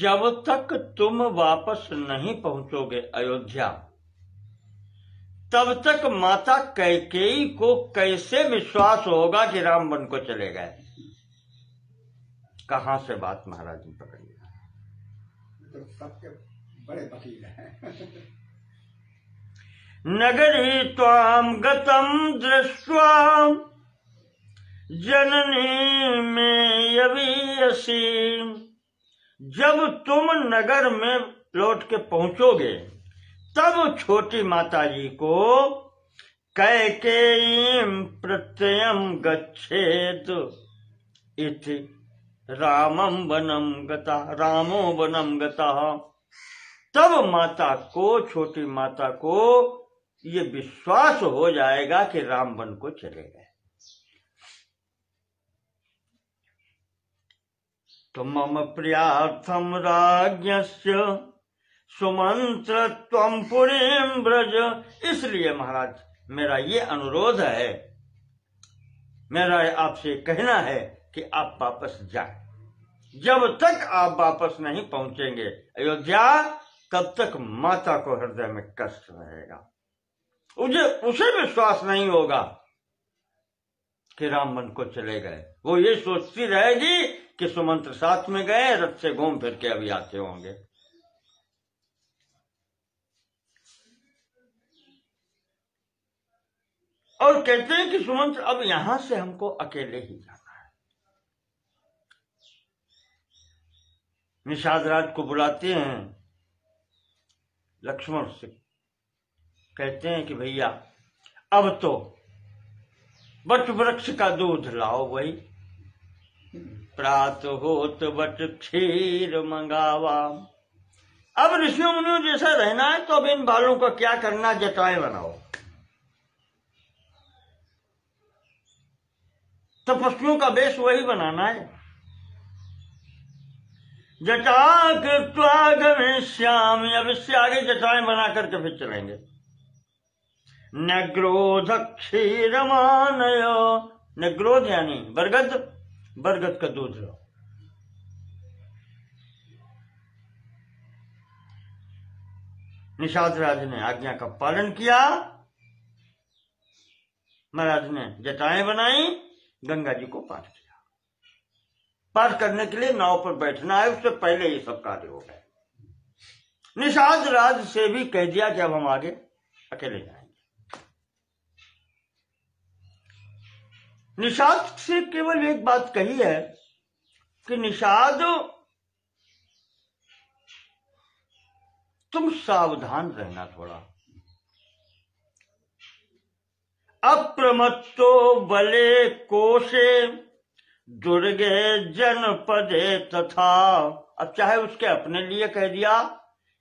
जब तक तुम वापस नहीं पहुंचोगे अयोध्या, तब तक माता कैकेयी को कैसे विश्वास होगा कि राम वन को चले गए? कहां से बात महाराज जी पकड़ी? तो सबके बड़े वकील हैं। नगरी त्वाम गतम दृष्ट्वा जननी में यवीयसी, जब तुम नगर में लौट के पहुंचोगे तब छोटी माता जी को कैकेयीं प्रत्ययम गच्छेत इति रामो वनम गता, तब माता को, छोटी माता को ये विश्वास हो जाएगा कि राम वन को चले गए। तो मम प्रियार्थम राज्ञस्य सुमंत्र त्वं पुरीं ब्रज, इसलिए महाराज मेरा ये अनुरोध है, मेरा आपसे कहना है कि आप वापस जाएं। जब तक आप वापस नहीं पहुंचेंगे अयोध्या, तब तक माता को हृदय में कष्ट रहेगा, उसे विश्वास नहीं होगा कि राम वन को चले गए। वो ये सोचती रहेगी कि सुमंत्र साथ में गए, रथ से घूम फिर के अभी आते होंगे। और कहते हैं कि सुमंत्र अब यहां से हमको अकेले ही जाना है। निषाद राज को बुलाते हैं, लक्ष्मण से कहते हैं कि भैया अब तो बट वृक्ष का दूध लाओ, वही प्रात होत बट क्षीर मंगावा। अब ऋषियों मुनियों जैसा रहना है तो अब इन बालों का क्या करना, जटाएं बनाओ। तपस्वियों का वेश वही बनाना है। जटा कृत्वा गमिष्यामि, अब इससे आगे जटाएं बना करके फिर चलेंगे। नग्रोध क्षीरमानयो, नग्रोध यानी बरगद, बरगद का दूध लो। निषाद राज ने आज्ञा का पालन किया। महाराज ने जटाएं बनाई, गंगा जी को पार किया। पार करने के लिए नाव पर बैठना है, उससे पहले ये सब कार्य हो गए। निषाद राज से भी कह दिया कि अब हम आगे अकेले जाएंगे। निषाद से केवल एक बात कही है कि निषाद तुम सावधान रहना थोड़ा। अप्रमत्तो बले कोशे दुर्गे जनपदे तथा। अब चाहे उसके अपने लिए कह दिया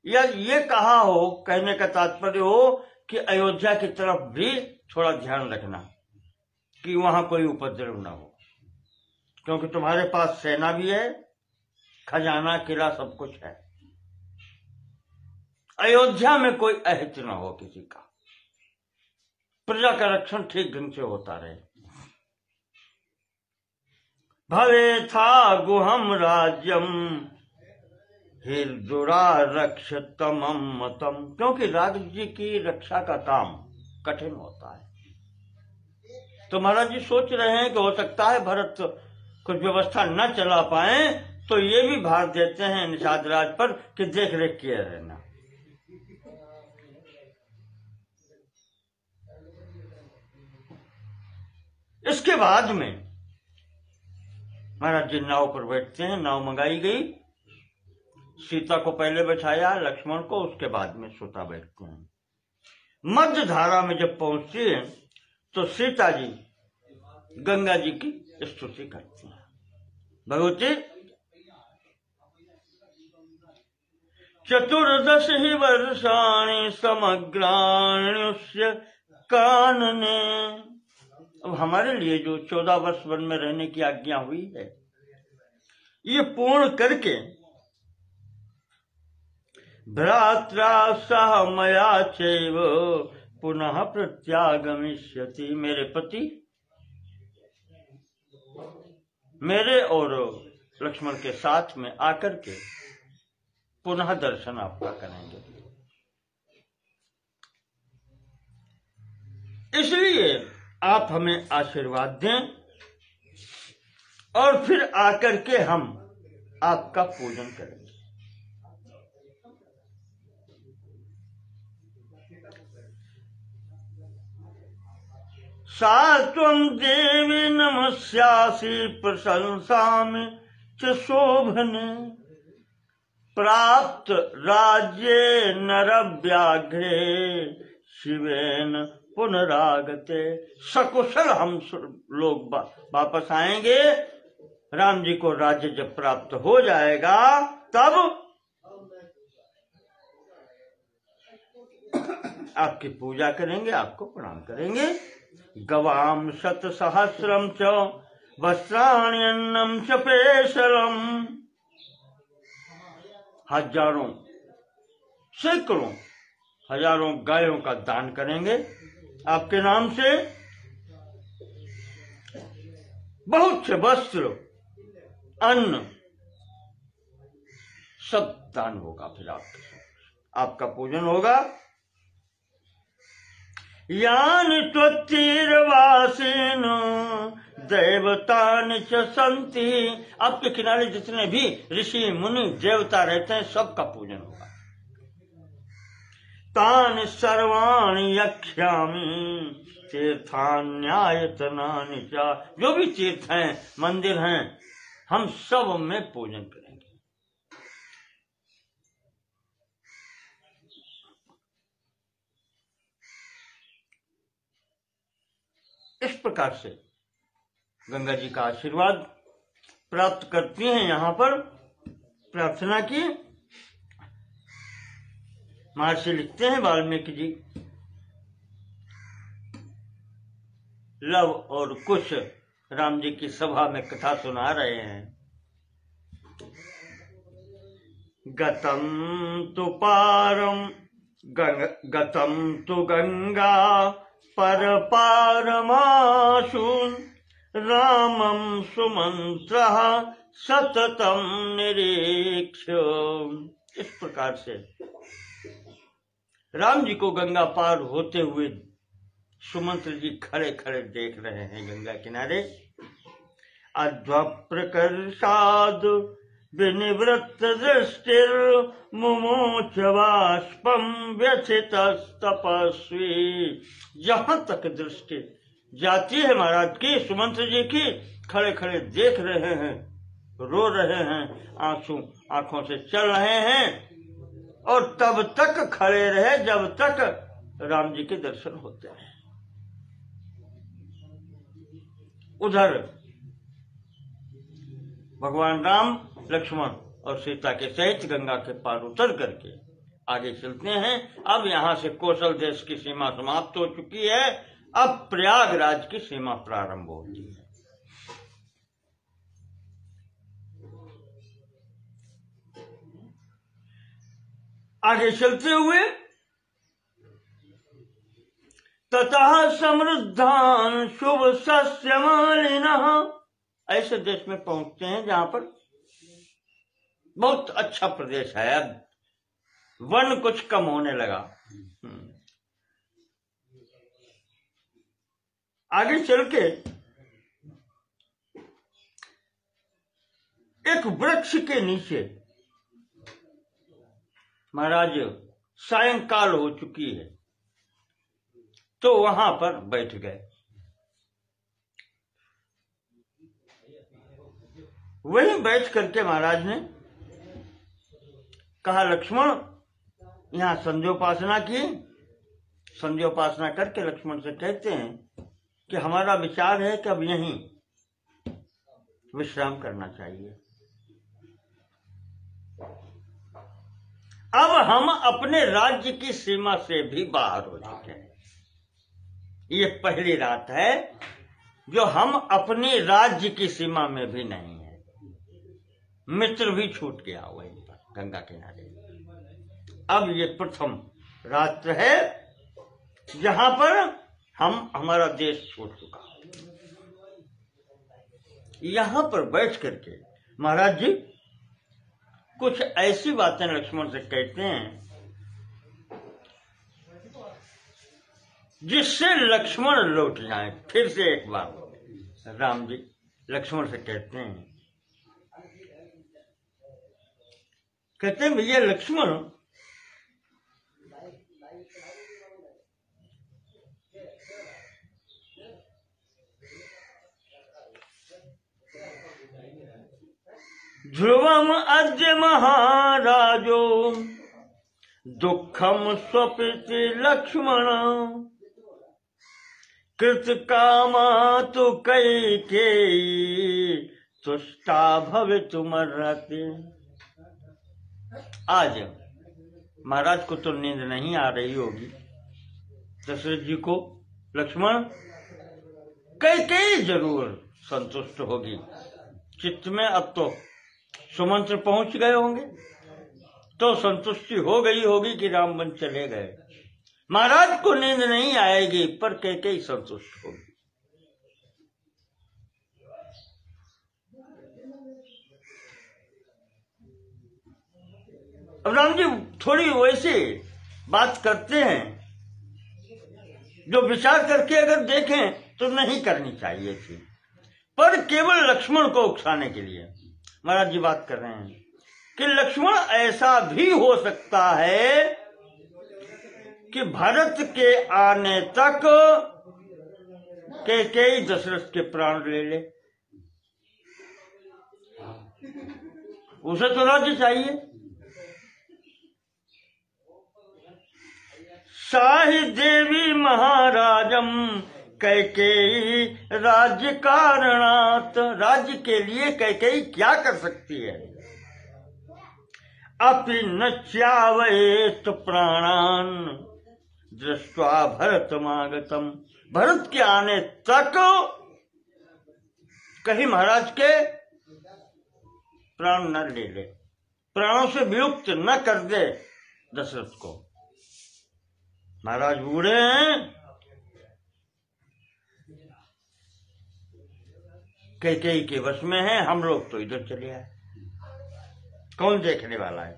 या ये कहा हो, कहने का तात्पर्य हो कि अयोध्या की तरफ भी थोड़ा ध्यान रखना कि वहां कोई उपद्रव ना हो, क्योंकि तुम्हारे पास सेना भी है, खजाना किला सब कुछ है। अयोध्या में कोई अहित ना हो किसी का, प्रजा का रक्षण ठीक ढंग से होता रहे। भवे था गुहम राज्यम हिर्दुरा रक्षतम मतम, क्योंकि राज्य की रक्षा का काम कठिन होता है। तो महाराज जी सोच रहे हैं कि हो सकता है भरत कुछ व्यवस्था न चला पाए, तो ये भी भार देते हैं निषाद राज पर कि देख रेख किए रहना। इसके बाद में महाराज जी नाव पर बैठते हैं। नाव मंगाई गई, सीता को पहले बैठाया, लक्ष्मण को, उसके बाद में सुता बैठते हैं। मध्य धारा में जब पहुंचती है तो सीता जी गंगा जी की स्तुति करती हैं। भगवती चतुर्दश ही वर्षाणि समग्राण्युष्य कानने। अब हमारे लिए जो 14 वर्ष वन में रहने की आज्ञा हुई है, ये पूर्ण करके भ्रात्रा सह मया चैव पुनः प्रत्यागमिष्यति। मेरे पति मेरे और लक्ष्मण के साथ में आकर के पुनः दर्शन आपका करेंगे। इसलिए आप हमें आशीर्वाद दें और फिर आकर के हम आपका पूजन करेंगे। सा त्वं देवी नमस्यासि प्रशंसामि च शोभने प्राप्त राज्ये नरव्याघ्रे शिवेन पुनरागते। सकुशल हम लोग वापस आएंगे। राम जी को राज्य जब प्राप्त हो जाएगा तब आपकी पूजा करेंगे, आपको प्रणाम करेंगे। गवाम शत सहस्रम च वस्त्राण्यन्नम च पेशलम। हजारों सैकड़ों हजारों गायों का दान करेंगे आपके नाम से। बहुत से वस्त्र, अन्न सब दान होगा। फिर आपका पूजन होगा। यानि त्वत्तीरवासिन देवतानि च सन्ति। आपके किनारे जितने भी ऋषि मुनि देवता रहते हैं, सबका पूजन होगा। तानि सर्वाणि यक्ष्यामि तीर्थान्यायतनानि च। जो भी तीर्थ हैं, मंदिर हैं, हम सब में पूजन करेंगे। इस प्रकार से गंगा जी का आशीर्वाद प्राप्त करती हैं। यहाँ पर प्रार्थना की। महर्षि लिखते हैं वाल्मीकि जी, लव और कुश राम जी की सभा में कथा सुना रहे हैं। गतम तु पारम गतम तु गंगा पर पारमाशु रामं सुमंत्रः सततम निरीक्ष्य। इस प्रकार से राम जी को गंगा पार होते हुए सुमंत्र जी खड़े खड़े देख रहे हैं गंगा किनारे। अध्वप्रकर्षाद विनिवृत्त दृष्टिर मुमोच बाष्पम व्यथित तपस्वी। जहां तक दृष्टि जाती है महाराज की, सुमंत्र जी की, खड़े खड़े देख रहे हैं, रो रहे हैं, आंसू आंखों से चल रहे हैं। और तब तक खड़े रहे जब तक राम जी के दर्शन होते हैं। उधर भगवान राम, लक्ष्मण और सीता के सहित गंगा के पार उतर करके आगे चलते हैं। अब यहाँ से कौशल देश की सीमा समाप्त हो चुकी है। अब प्रयागराज की सीमा प्रारंभ होती है। आगे चलते हुए ततः समृद्धान शुभ सस्यमालिनः, ऐसे देश में पहुंचते हैं जहां पर बहुत अच्छा प्रदेश है। अब वन कुछ कम होने लगा। आगे चल के एक वृक्ष के नीचे महाराज सायंकाल हो चुकी है, तो वहां पर बैठ गए। वहीं बैठ करके महाराज ने कहा, लक्ष्मण यहां संध्योपासना की। संध्योपासना करके लक्ष्मण से कहते हैं कि हमारा विचार है कि अब यहीं विश्राम करना चाहिए। अब हम अपने राज्य की सीमा से भी बाहर हो चुके हैं। ये पहली रात है जो हम अपने राज्य की सीमा में भी नहीं है। मित्र भी छूट गया वहीं पर गंगा किनारे। अब ये प्रथम रात्र है जहां पर हमारा देश छोड़ चुका। यहां पर बैठ करके महाराज जी कुछ ऐसी बातें लक्ष्मण से कहते हैं जिससे लक्ष्मण लौट जाए। फिर से एक बार राम जी लक्ष्मण से कहते हैं भैया लक्ष्मण, ध्रुवम अद्य महाराजो दुखम स्वपिति लक्ष्मण कृत कामा तु कैकेयी तुष्टा भवितुमर्हति। आज महाराज को तो नींद नहीं आ रही होगी, दशरथ जी को लक्ष्मण कैकेयी जरूर संतुष्ट होगी। चित्त में अब तो सुमंत्र पहुंच गए होंगे तो संतुष्टि हो गई होगी कि रामबन चले गए। महाराज को नींद नहीं आएगी पर कैकेयी संतुष्ट होगी। अब राम जी थोड़ी वैसे बात करते हैं जो विचार करके अगर देखें तो नहीं करनी चाहिए थी, पर केवल लक्ष्मण को उकसाने के लिए महाराज जी बात कर रहे हैं कि लक्ष्मण ऐसा भी हो सकता है कि भरत के आने तक कैकेयी दशरथ के प्राण ले ले। उसे तो राज्य चाहिए। साहि देवी महाराजम कैकेयी राज्य कारणात्, राज्य के लिए कैकेयी क्या कर सकती है। अपि न च्यावयेत प्राणान दृष्ट्वा भरतमागतम, भरत के आने तक कहीं महाराज के प्राण न ले ले, प्राणों से वियुक्त न कर दे दशरथ को। महाराज बूढ़े हैं, कैकेयी के वश में है, हम लोग तो इधर चले आए, कौन देखने वाला है।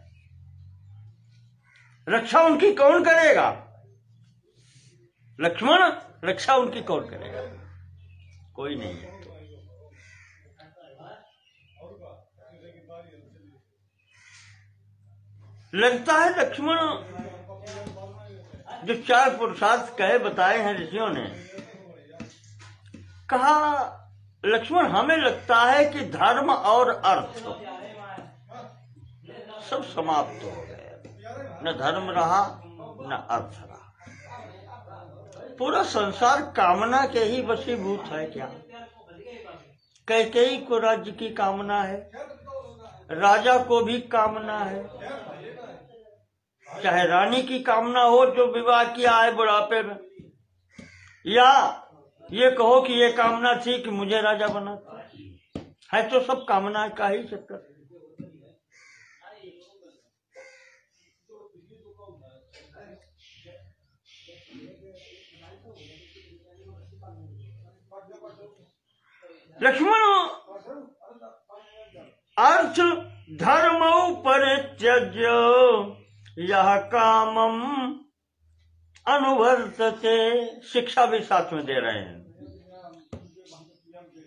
रक्षा उनकी कौन करेगा, लक्ष्मण रक्षा उनकी कौन करेगा, कोई नहीं है। लगता है लक्ष्मण जो 4 पुरुषार्थ कहे बताए हैं ऋषियों ने, कहा लक्ष्मण हमें लगता है कि धर्म और अर्थ सब समाप्त हो गए, न धर्म रहा न अर्थ रहा, पूरा संसार कामना के ही वशीभूत है। क्या कैकेयी को राज्य की कामना है, राजा को भी कामना है, चाहे रानी की कामना हो जो विवाह किया है बुढ़ापे में, या ये कहो कि ये कामना थी कि मुझे राजा बनाता है, तो सब कामना का ही चक्कर। लक्ष्मण अर्थ धर्मौ परित्यज्य यह कामम अनुवर्तते, शिक्षा भी साथ में दे रहे हैं।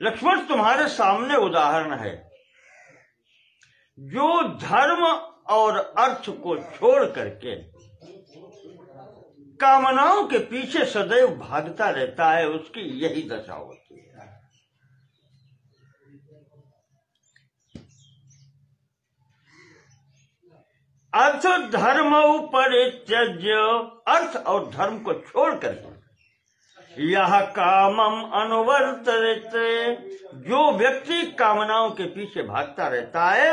लक्ष्मण तुम्हारे सामने उदाहरण है, जो धर्म और अर्थ को छोड़ करके कामनाओं के पीछे सदैव भागता रहता है, उसकी यही दशा होती है। अर्थ धर्म परित्यज्य, अर्थ और धर्म को छोड़कर यह कामम अनुवर्तते, जो व्यक्ति कामनाओं के पीछे भागता रहता है,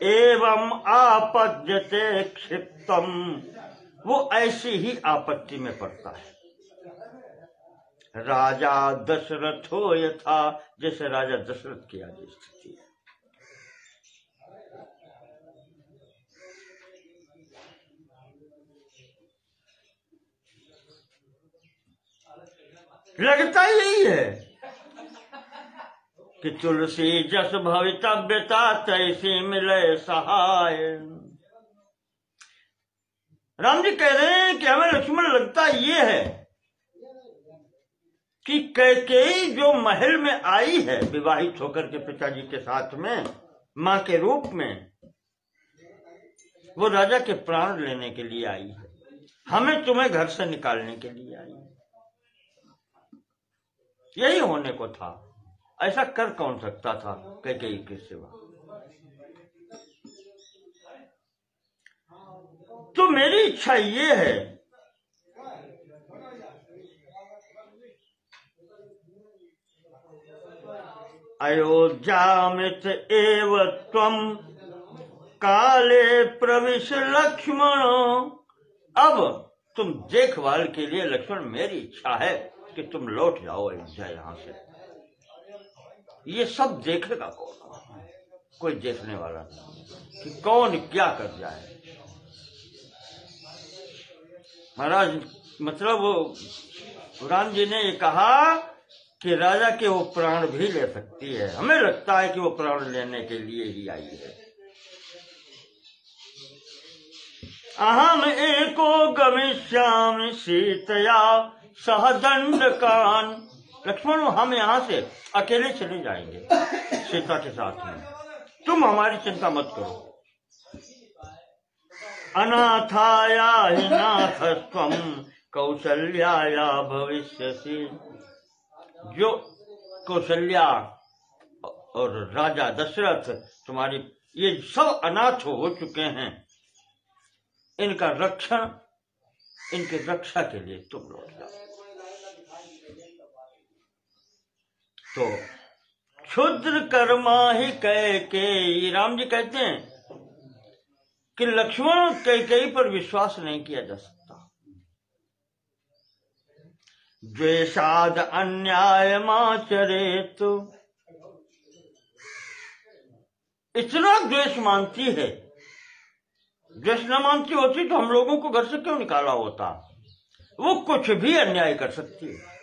एवं आपद्यते क्षिप्तम, वो ऐसी ही आपत्ति में पड़ता है। राजा दशरथ हो यथा, जैसे राजा दशरथ की आज स्थिति है। लगता यही है कि तुलसी जस भवितव्यता तैसी मिले सहाय। राम जी कह रहे हैं कि हमें लक्ष्मण लगता ये है कि कैकेयी जो महल में आई है विवाहित होकर के पिताजी के साथ में मां के रूप में, वो राजा के प्राण लेने के लिए आई है, हमें तुम्हें घर से निकालने के लिए आई है। यही होने को था, ऐसा कर कौन सकता था कैकेयी के सिवा। तो मेरी इच्छा ये है अयोध्यामित एव त्वं काले प्रविश लक्ष्मण, अब तुम देखभाल के लिए लक्ष्मण मेरी इच्छा है कि तुम लौट जाओ अयोध्या यहां से। ये सब देखेगा कौन, कोई देखने वाला नहीं कि कौन क्या कर जाए। महाराज मतलब राम जी ने ये कहा कि राजा के वो प्राण भी ले सकती है, हमें लगता है कि वो प्राण लेने के लिए ही आई है। अहम एको गमिष्यामि सीतया सह दंडकान, लक्ष्मण हम यहाँ से अकेले चले जाएंगे सीता के साथ में, तुम हमारी चिंता मत करो। अनाथाया हि नाथस्त्वं कौशल्याया भविष्यसि, जो कौशल्या और राजा दशरथ तुम्हारी ये सब अनाथ हो चुके हैं, इनका रक्षण, इनकी रक्षा के लिए तुम लौट जाओ। तो क्षुद्र कर्मा ही कैकेयी, राम जी कहते हैं कि लक्ष्मण कैकेयी पर विश्वास नहीं किया जा सकता। द्वेषाद अन्यायमाचरेत, इतना द्वेष मानती है, द्वेष न मानती होती तो हम लोगों को घर से क्यों निकाला होता। वो कुछ भी अन्याय कर सकती है।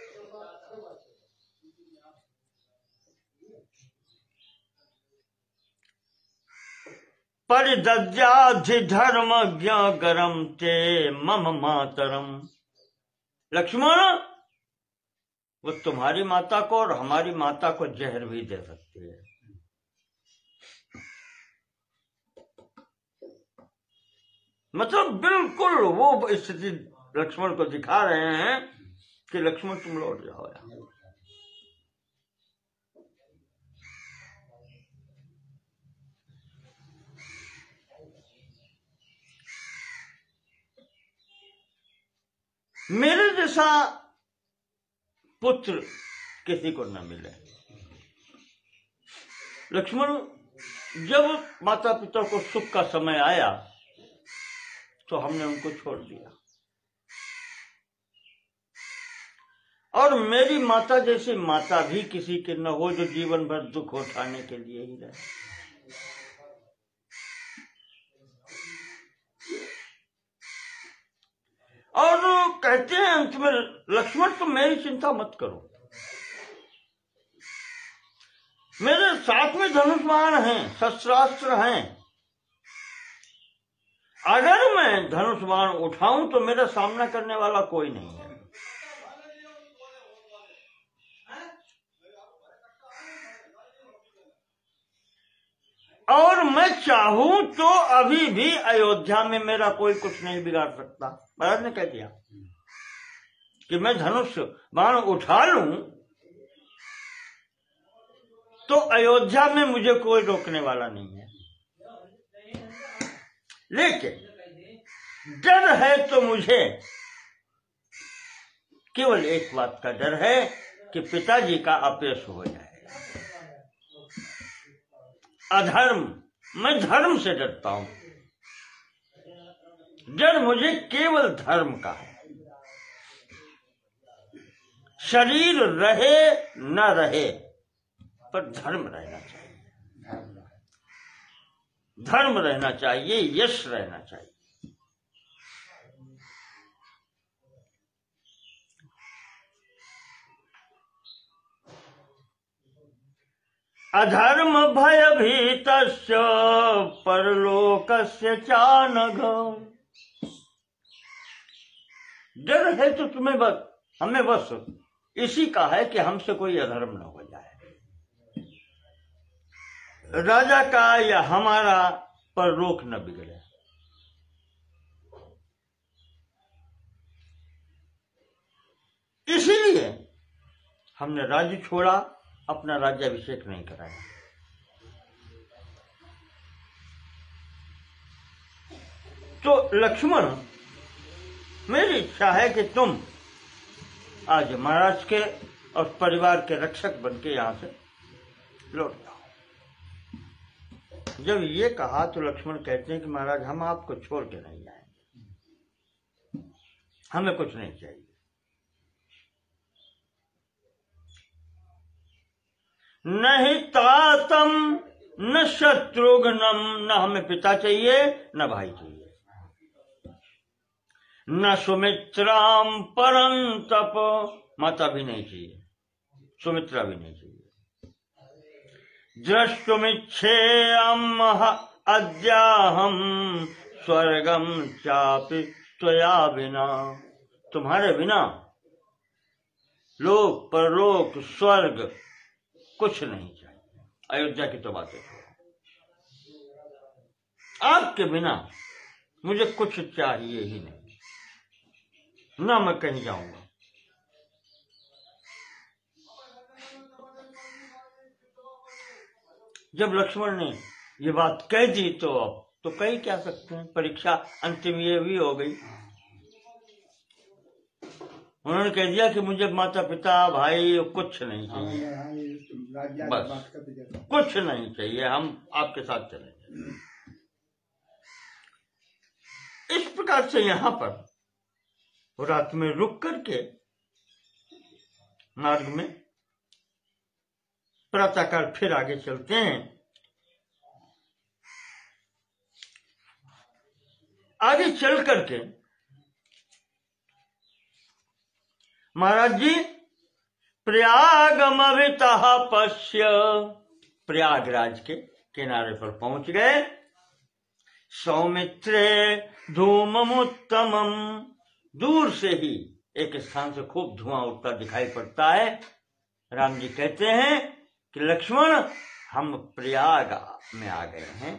परिदद्याधि धर्मज्ञ गरम ते मम मातरम, लक्ष्मण वो तुम्हारी माता को और हमारी माता को जहर भी दे सकती है। मतलब बिल्कुल वो स्थिति लक्ष्मण को दिखा रहे हैं कि लक्ष्मण तुम लौट जाओ। मेरे जैसा पुत्र किसी को न मिले। लक्ष्मण जब माता पिता को सुख का समय आया तो हमने उनको छोड़ दिया, और मेरी माता जैसी माता भी किसी के न हो जो जीवन भर दुख उठाने के लिए ही रहे। और कहते हैं अंत में, लक्ष्मण तुम मेरी चिंता मत करो, मेरे साथ में धनुष बाण हैं, शस्त्रास्त्र हैं, अगर मैं धनुष बाण उठाऊं तो मेरा सामना करने वाला कोई नहीं है। और मैं चाहूं तो अभी भी अयोध्या में मेरा कोई कुछ नहीं बिगाड़ सकता। महाराज ने कह दिया कि मैं धनुष बाण उठा लूं तो अयोध्या में मुझे कोई रोकने वाला नहीं है। लेकिन डर है तो मुझे केवल एक बात का डर है कि पिताजी का अपयश हो जाए। अधर्म, मैं धर्म से डरता हूं। डर मुझे केवल धर्म का है। शरीर रहे न रहे पर धर्म रहना चाहिए, धर्म रहना चाहिए, यश रहना चाहिए। अधर्म भयभीतस्य परलोकस्य चानघ, डर है तो तुम्हें बस, हमें बस इसी का है कि हमसे कोई अधर्म न हो जाए, राजा का या हमारा परलोक न बिगड़े। इसीलिए हमने राज्य छोड़ा, अपना राज्याभिषेक नहीं कराया। तो लक्ष्मण, मेरी इच्छा है कि तुम आज महाराज के और परिवार के रक्षक बनके यहां से लौट जाओ। जब ये कहा तो लक्ष्मण कहते हैं कि महाराज हम आपको छोड़ के नहीं जाएंगे, हमें कुछ नहीं चाहिए। नहीं तातम न शत्रुघ्नम, न हमें पिता चाहिए न भाई चाहिए, न सुमित्राम परंतप, माता भी नहीं चाहिए, सुमित्रा भी नहीं चाहिए। द्रष्टुमिच्छेयम अद्याहम स्वर्गम चापि त्वया बिना, तुम्हारे बिना लोक परलोक स्वर्ग कुछ नहीं चाहिए। अयोध्या की तो बातें छोड़ो, आपके बिना मुझे कुछ चाहिए ही नहीं, ना मैं कहीं जाऊंगा। जब लक्ष्मण ने ये बात कह दी तो अब तो कह क्या सकते हैं, परीक्षा अंतिम ये भी हो गई। उन्होंने कह दिया कि मुझे माता पिता भाई कुछ नहीं चाहिए। राज्य बस बात करते जाते। कुछ नहीं चाहिए, हम आपके साथ चलेंगे। इस प्रकार से यहां पर रात में रुक करके मार्ग में प्रातःकाल फिर आगे चलते हैं। आगे चल करके महाराज जी प्रयागमभितः पश्य, प्रयागराज के किनारे पर पहुंच गए। सौमित्रे धूममुत्तमम, दूर से ही एक स्थान से खूब धुआं उठता दिखाई पड़ता है। राम जी कहते हैं कि लक्ष्मण हम प्रयाग में आ गए हैं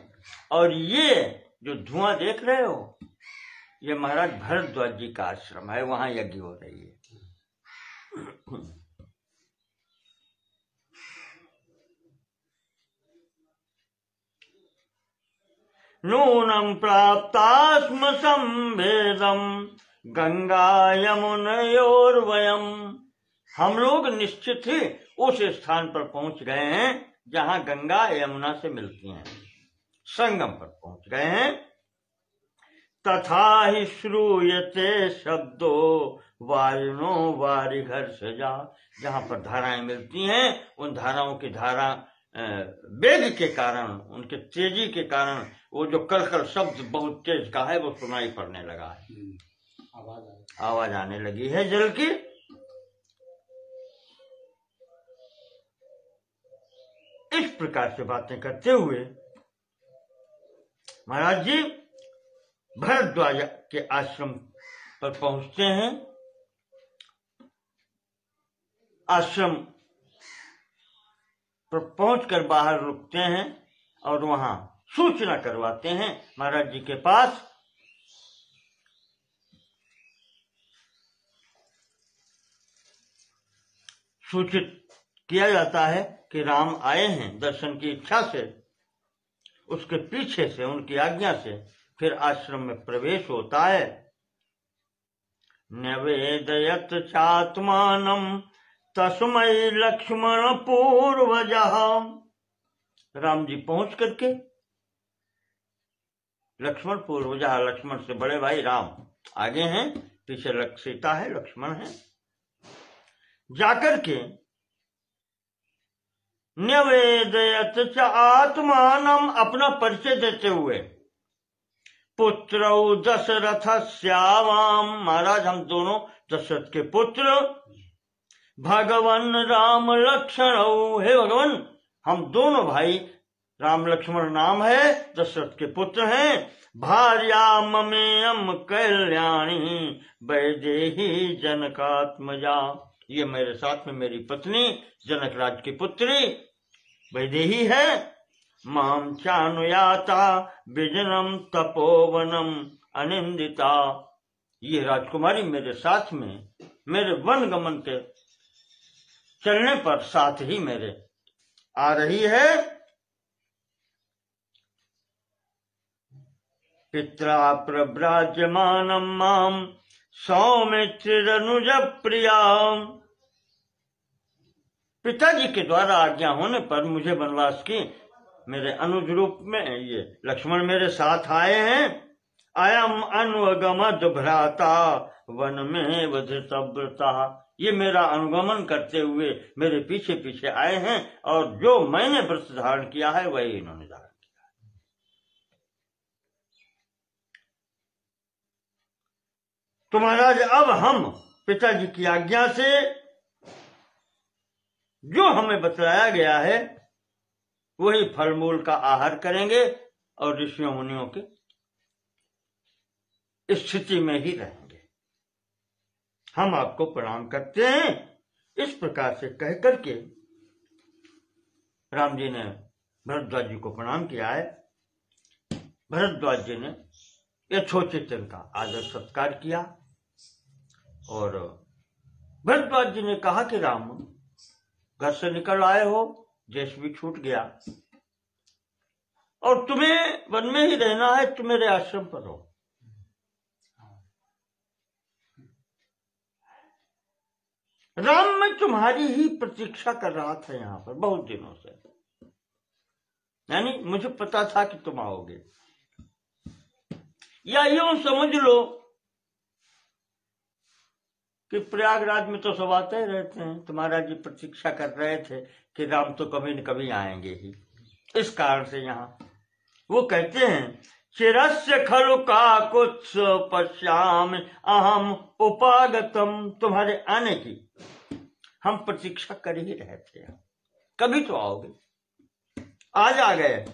और ये जो धुआं देख रहे हो ये महाराज भरद्वाज जी का आश्रम है, वहां यज्ञ हो रही है। नूनं प्राप्तास्म संभेदम गंगा यमुनयोर्वयम, हम लोग निश्चित ही उस स्थान पर पहुंच गए हैं जहां गंगा यमुना से मिलती हैं, संगम पर पहुंच गए हैं। तथा ही श्रूयते शब्दो वायुनो वारिघर सजा, जहां पर धाराएं मिलती हैं उन धाराओं की धारा वेग के कारण, उनके तेजी के कारण वो जो कलकल शब्द बहुत तेज का है वो सुनाई पड़ने लगा है, आवाज आने लगी है जल की। इस प्रकार से बातें करते हुए महाराज जी भरद्वाज के आश्रम पर पहुंचते हैं। आश्रम पर पहुंचकर बाहर रुकते हैं और वहां सूचना करवाते हैं महाराज जी के पास। सूचित किया जाता है कि राम आए हैं दर्शन की इच्छा से। उसके पीछे से उनकी आज्ञा से फिर आश्रम में प्रवेश होता है। निवेदयत चात्मानम तस्मै लक्ष्मण पूर्वजः, राम जी पहुंच करके लक्ष्मण पूर्वजः, लक्ष्मण से बड़े भाई राम आगे हैं, पीछे सीता है, लक्ष्मण है। जाकर के निवेदयत च आत्मानम, अपना परिचय देते हुए, पुत्रौ दशरथस्यावाम, महाराज हम दोनों दशरथ के पुत्र, भगवन राम लक्ष्मण, हे भगवान हम दोनों भाई राम लक्ष्मण नाम है, दशरथ के पुत्र हैं। भार्या ममेयम कल्याणी वैदेही जनकात्मजा, ये मेरे साथ में मेरी पत्नी जनक राज की पुत्री वैदेही है। माम चानुयाता विजनम तपोवनम अनिंदिता, ये राजकुमारी मेरे साथ में मेरे वन गमन के चलने पर साथ ही मेरे आ रही है। पित्रा प्रव्राज्यमानम माम सौमित्रिरनुज प्रिया, पिताजी के द्वारा आज्ञा होने पर मुझे वनवास की मेरे अनुज रूप में ये लक्ष्मण मेरे साथ आए हैं। अयम अनुगमद भ्राता वन में वधृतव्रता, ये मेरा अनुगमन करते हुए मेरे पीछे पीछे आए हैं और जो मैंने व्रत धारण किया है वही इन्होंने धारण किया है। तो महाराज अब हम पिताजी की आज्ञा से जो हमें बतलाया गया है वही फल मूल का आहार करेंगे और ऋषियों मुनियों की स्थिति में ही रहेंगे। हम आपको प्रणाम करते हैं। इस प्रकार से कह करके राम जी ने भरद्वाज जी को प्रणाम किया है। भरद्वाज जी ने यथोचित इनका आदर सत्कार किया और भरद्वाज जी ने कहा कि राम घर से निकल आए हो, देश भी छूट गया और तुम्हें वन में ही रहना है, तुम मेरे आश्रम पर रहो। राम, मैं तुम्हारी ही प्रतीक्षा कर रहा था यहां पर बहुत दिनों से, यानी मुझे पता था कि तुम आओगे। या यूं समझ लो कि प्रयागराज में तो सब आते रहते हैं, तुम्हारा जी प्रतीक्षा कर रहे थे कि राम तो कभी न कभी आएंगे ही, इस कारण से यहां वो कहते हैं चिरस्य खलु काकुत्स पश्याम अहम उपागतम, तुम्हारे आने की हम प्रतीक्षा कर ही रहे थे, कभी तो आओगे, आज आ गए।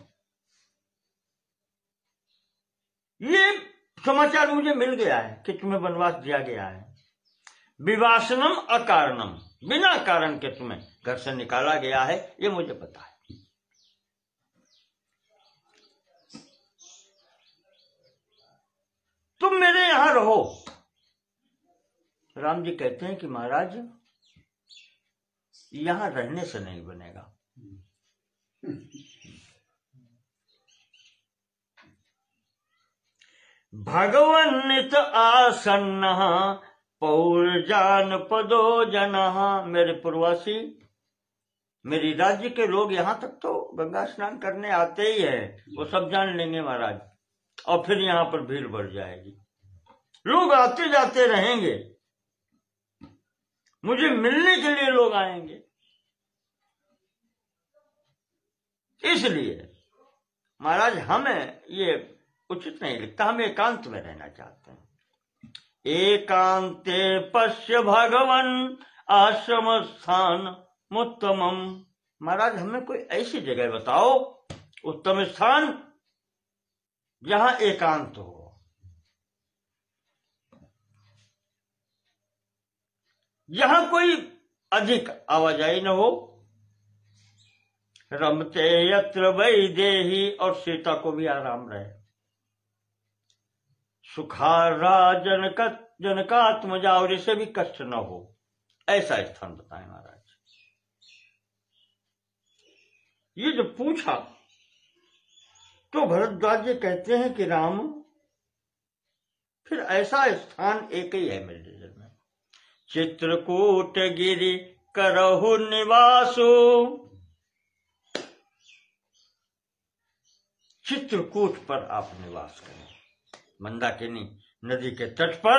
ये समाचार मुझे मिल गया है कि तुम्हें वनवास दिया गया है, विवासनम अकारणम, बिना कारण के तुम्हें घर से निकाला गया है, ये मुझे पता है। तुम मेरे यहां रहो। राम जी कहते हैं कि महाराज यहां रहने से नहीं बनेगा, भगवन नित आसन्न पौरजान पदो जनः, मेरे पूर्वासी, मेरी राज्य के लोग यहां तक तो गंगा स्नान करने आते ही है, वो सब जान लेंगे महाराज, और फिर यहां पर भीड़ बढ़ जाएगी, लोग आते जाते रहेंगे, मुझे मिलने के लिए लोग आएंगे, इसलिए महाराज हमें ये उचित नहीं लगता, हम एकांत में रहना चाहते हैं। एकांते पश्य भगवन आश्रम स्थान उत्तमम, महाराज हमें कोई ऐसी जगह बताओ, उत्तम स्थान जहां एकांत हो, जहां कोई अधिक आवाजाही न हो, रमते यत्र वैदेही, और सीता को भी आराम रहे, सुखारा जनकात्मजा, और इसे भी कष्ट न हो, ऐसा स्थान बताएं महाराज। ये जब पूछा तो भरद्वाज जी कहते हैं कि राम फिर ऐसा स्थान एक ही है मेरे नजर में, चित्रकूट गिरि करहु निवासो, चित्रकूट पर आप निवास करें, मंदाकिनी नदी के तट पर,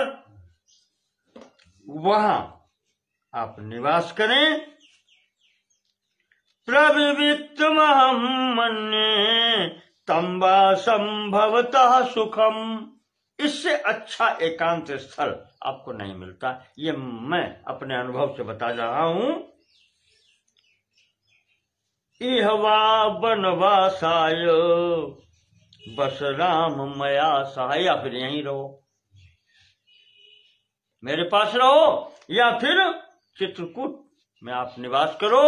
वहां आप निवास करें। प्रविविक्तमहं मन्ये तंबा संभवतः सुखम, इससे अच्छा एकांत स्थल आपको नहीं मिलता, ये मैं अपने अनुभव से बता रहा हूं। इहवा वनवासाय बस राम मया सहाय, या फिर यहीं रहो, मेरे पास रहो, या फिर चित्रकूट में आप निवास करो,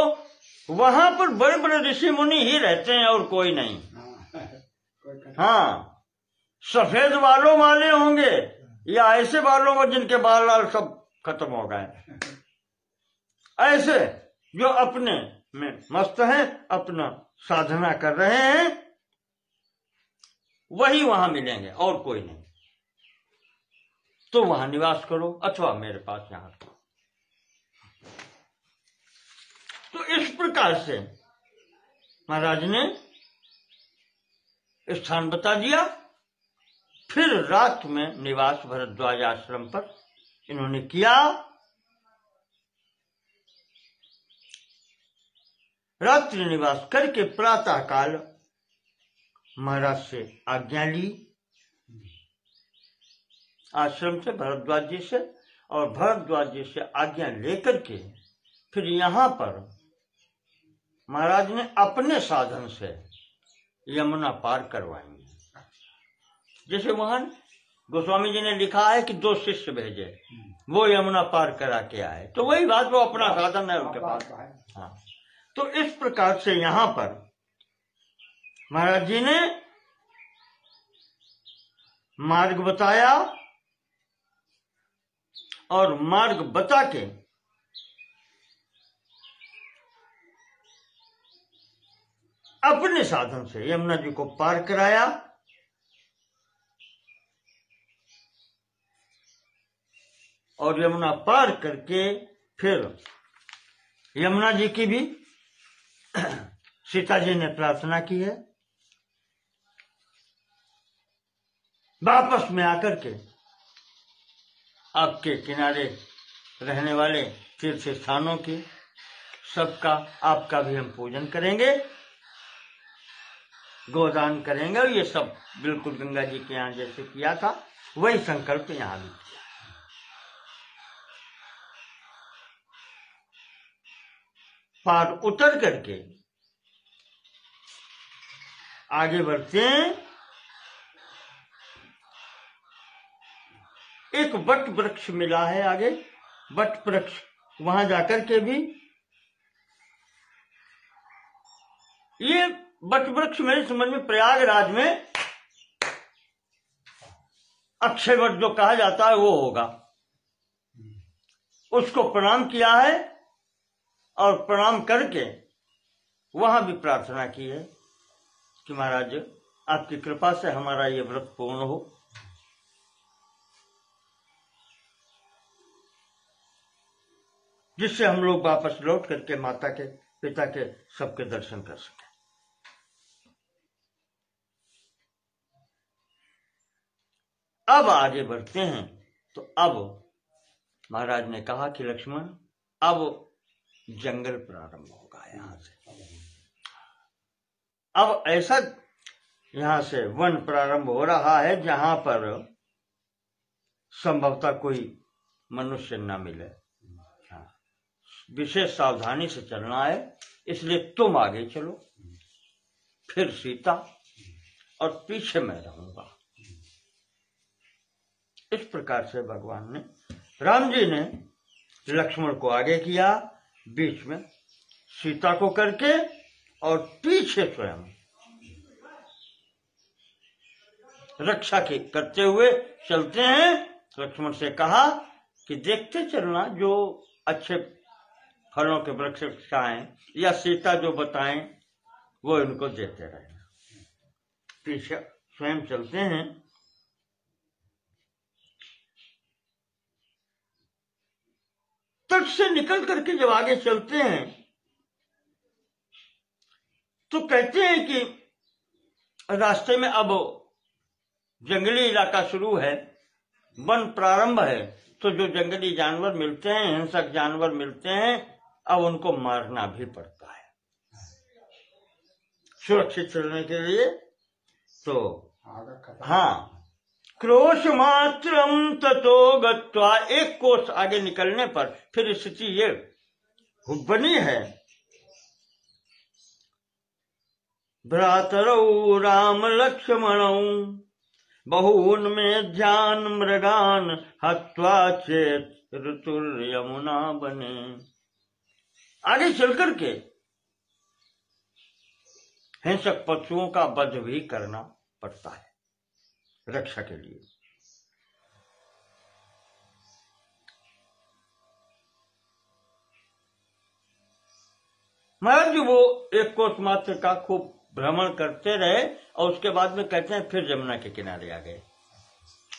वहां पर बड़े बड़े ऋषि मुनि ही रहते हैं और कोई नहीं। हाँ, सफेद बालों वाले होंगे या ऐसे बालों में जिनके बाल लाल सब खत्म हो गए, ऐसे जो अपने में मस्त हैं, अपना साधना कर रहे हैं, वही वहां मिलेंगे और कोई नहीं। तो वहां निवास करो अथवा मेरे पास यहां। तो इस प्रकार से महाराज ने स्थान बता दिया। फिर रात में निवास भरद्वाज आश्रम पर इन्होंने किया। रात्रि निवास करके प्रातः काल महाराज से आज्ञा ली, आश्रम से, भरद्वाज जी से, और भरद्वाज जी से आज्ञा लेकर के फिर यहां पर महाराज ने अपने साधन से यमुना पार करवाएंगे। जैसे वहां गोस्वामी जी ने लिखा है कि 2 शिष्य भेजे, वो यमुना पार करा के आए, तो वही बात, वो अपना साधन है उनके पास। हाँ, तो इस प्रकार से यहां पर महाराज जी ने मार्ग बताया और मार्ग बता के अपने साधन से यमुना जी को पार कराया। और यमुना पार करके फिर यमुना जी की भी सीता जी ने प्रार्थना की है, वापस में आकर के आपके किनारे रहने वाले तीर्थ स्थानों की सबका आपका भी हम पूजन करेंगे, गोदान करेंगे, और ये सब बिल्कुल गंगा जी के यहाँ जैसे किया था वही संकल्प यहाँ भी किया। पार उतर करके आगे बढ़ते हैं। एक वट वृक्ष मिला है आगे, वट वृक्ष, वहां जाकर के भी ये वट वृक्ष मेरी समझ में प्रयागराज में अक्षय वट जो कहा जाता है वो होगा, उसको प्रणाम किया है और प्रणाम करके वहां भी प्रार्थना की है कि महाराज आपकी कृपा से हमारा ये व्रत पूर्ण हो। जिससे हम लोग वापस लौट करके माता के पिता के सबके दर्शन कर सकें। अब आगे बढ़ते हैं तो अब महाराज ने कहा कि लक्ष्मण अब जंगल प्रारंभ होगा यहां से, अब ऐसा यहां से वन प्रारंभ हो रहा है जहां पर संभवतः कोई मनुष्य न मिले, विशेष सावधानी से चलना है, इसलिए तुम आगे चलो, फिर सीता और पीछे मैं रहूंगा। इस प्रकार से भगवान ने, राम जी ने लक्ष्मण को आगे किया, बीच में सीता को करके, और पीछे स्वयं रक्षा के करते हुए चलते हैं। लक्ष्मण से कहा कि देखते चलना, जो अच्छे फलों के वृक्ष खाएं या सीता जो बताएं वो इनको देते रहना। पीछे स्वयं चलते हैं। तट से निकल करके जब आगे चलते हैं तो कहते हैं कि रास्ते में अब जंगली इलाका शुरू है, वन प्रारंभ है, तो जो जंगली जानवर मिलते हैं, हिंसक जानवर मिलते हैं, अब उनको मारना भी पड़ता है सुरक्षित चलने के लिए। तो हाँ, क्रोश मात्रम ततो गत्वा, एक कोस आगे निकलने पर फिर स्थिति ये बनी है, भ्रातरौ राम लक्ष्मणौ बहून में ध्यान मृगान हत्वा चेत ऋतुर यमुना बने। आगे चल करके हिंसक पशुओं का वध भी करना पड़ता है रक्षा के लिए। महाराज जी वो एक कोस मात्र का खूब भ्रमण करते रहे और उसके बाद में कहते हैं फिर यमुना के किनारे आ गए।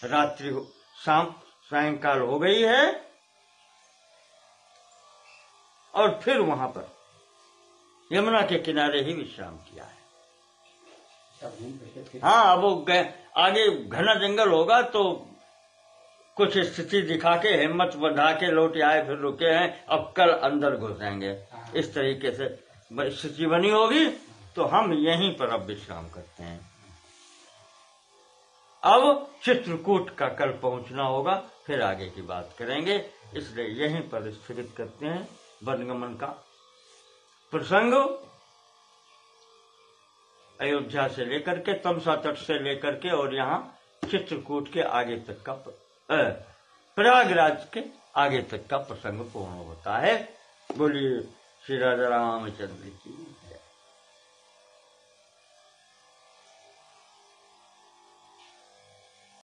रात्रि सायंकाल हो गई है और फिर वहां पर यमुना के किनारे ही विश्राम किया है। हाँ, वो आगे घना जंगल होगा तो कुछ स्थिति दिखा के हिम्मत बढ़ा के लौट आए, फिर रुके हैं, अब कल अंदर घुसेंगे, इस तरीके से स्थिति बनी होगी, तो हम यहीं पर अब विश्राम करते हैं। अब चित्रकूट का कल पहुंचना होगा, फिर आगे की बात करेंगे, इसलिए यहीं पर स्थगित करते हैं वनगमन का प्रसंग। अयोध्या से लेकर के, तमसा तट से लेकर के और यहाँ चित्रकूट के आगे तक का, प्रयागराज के आगे तक का प्रसंग पूर्ण होता है। बोलिए श्री राजा रामचंद्र की।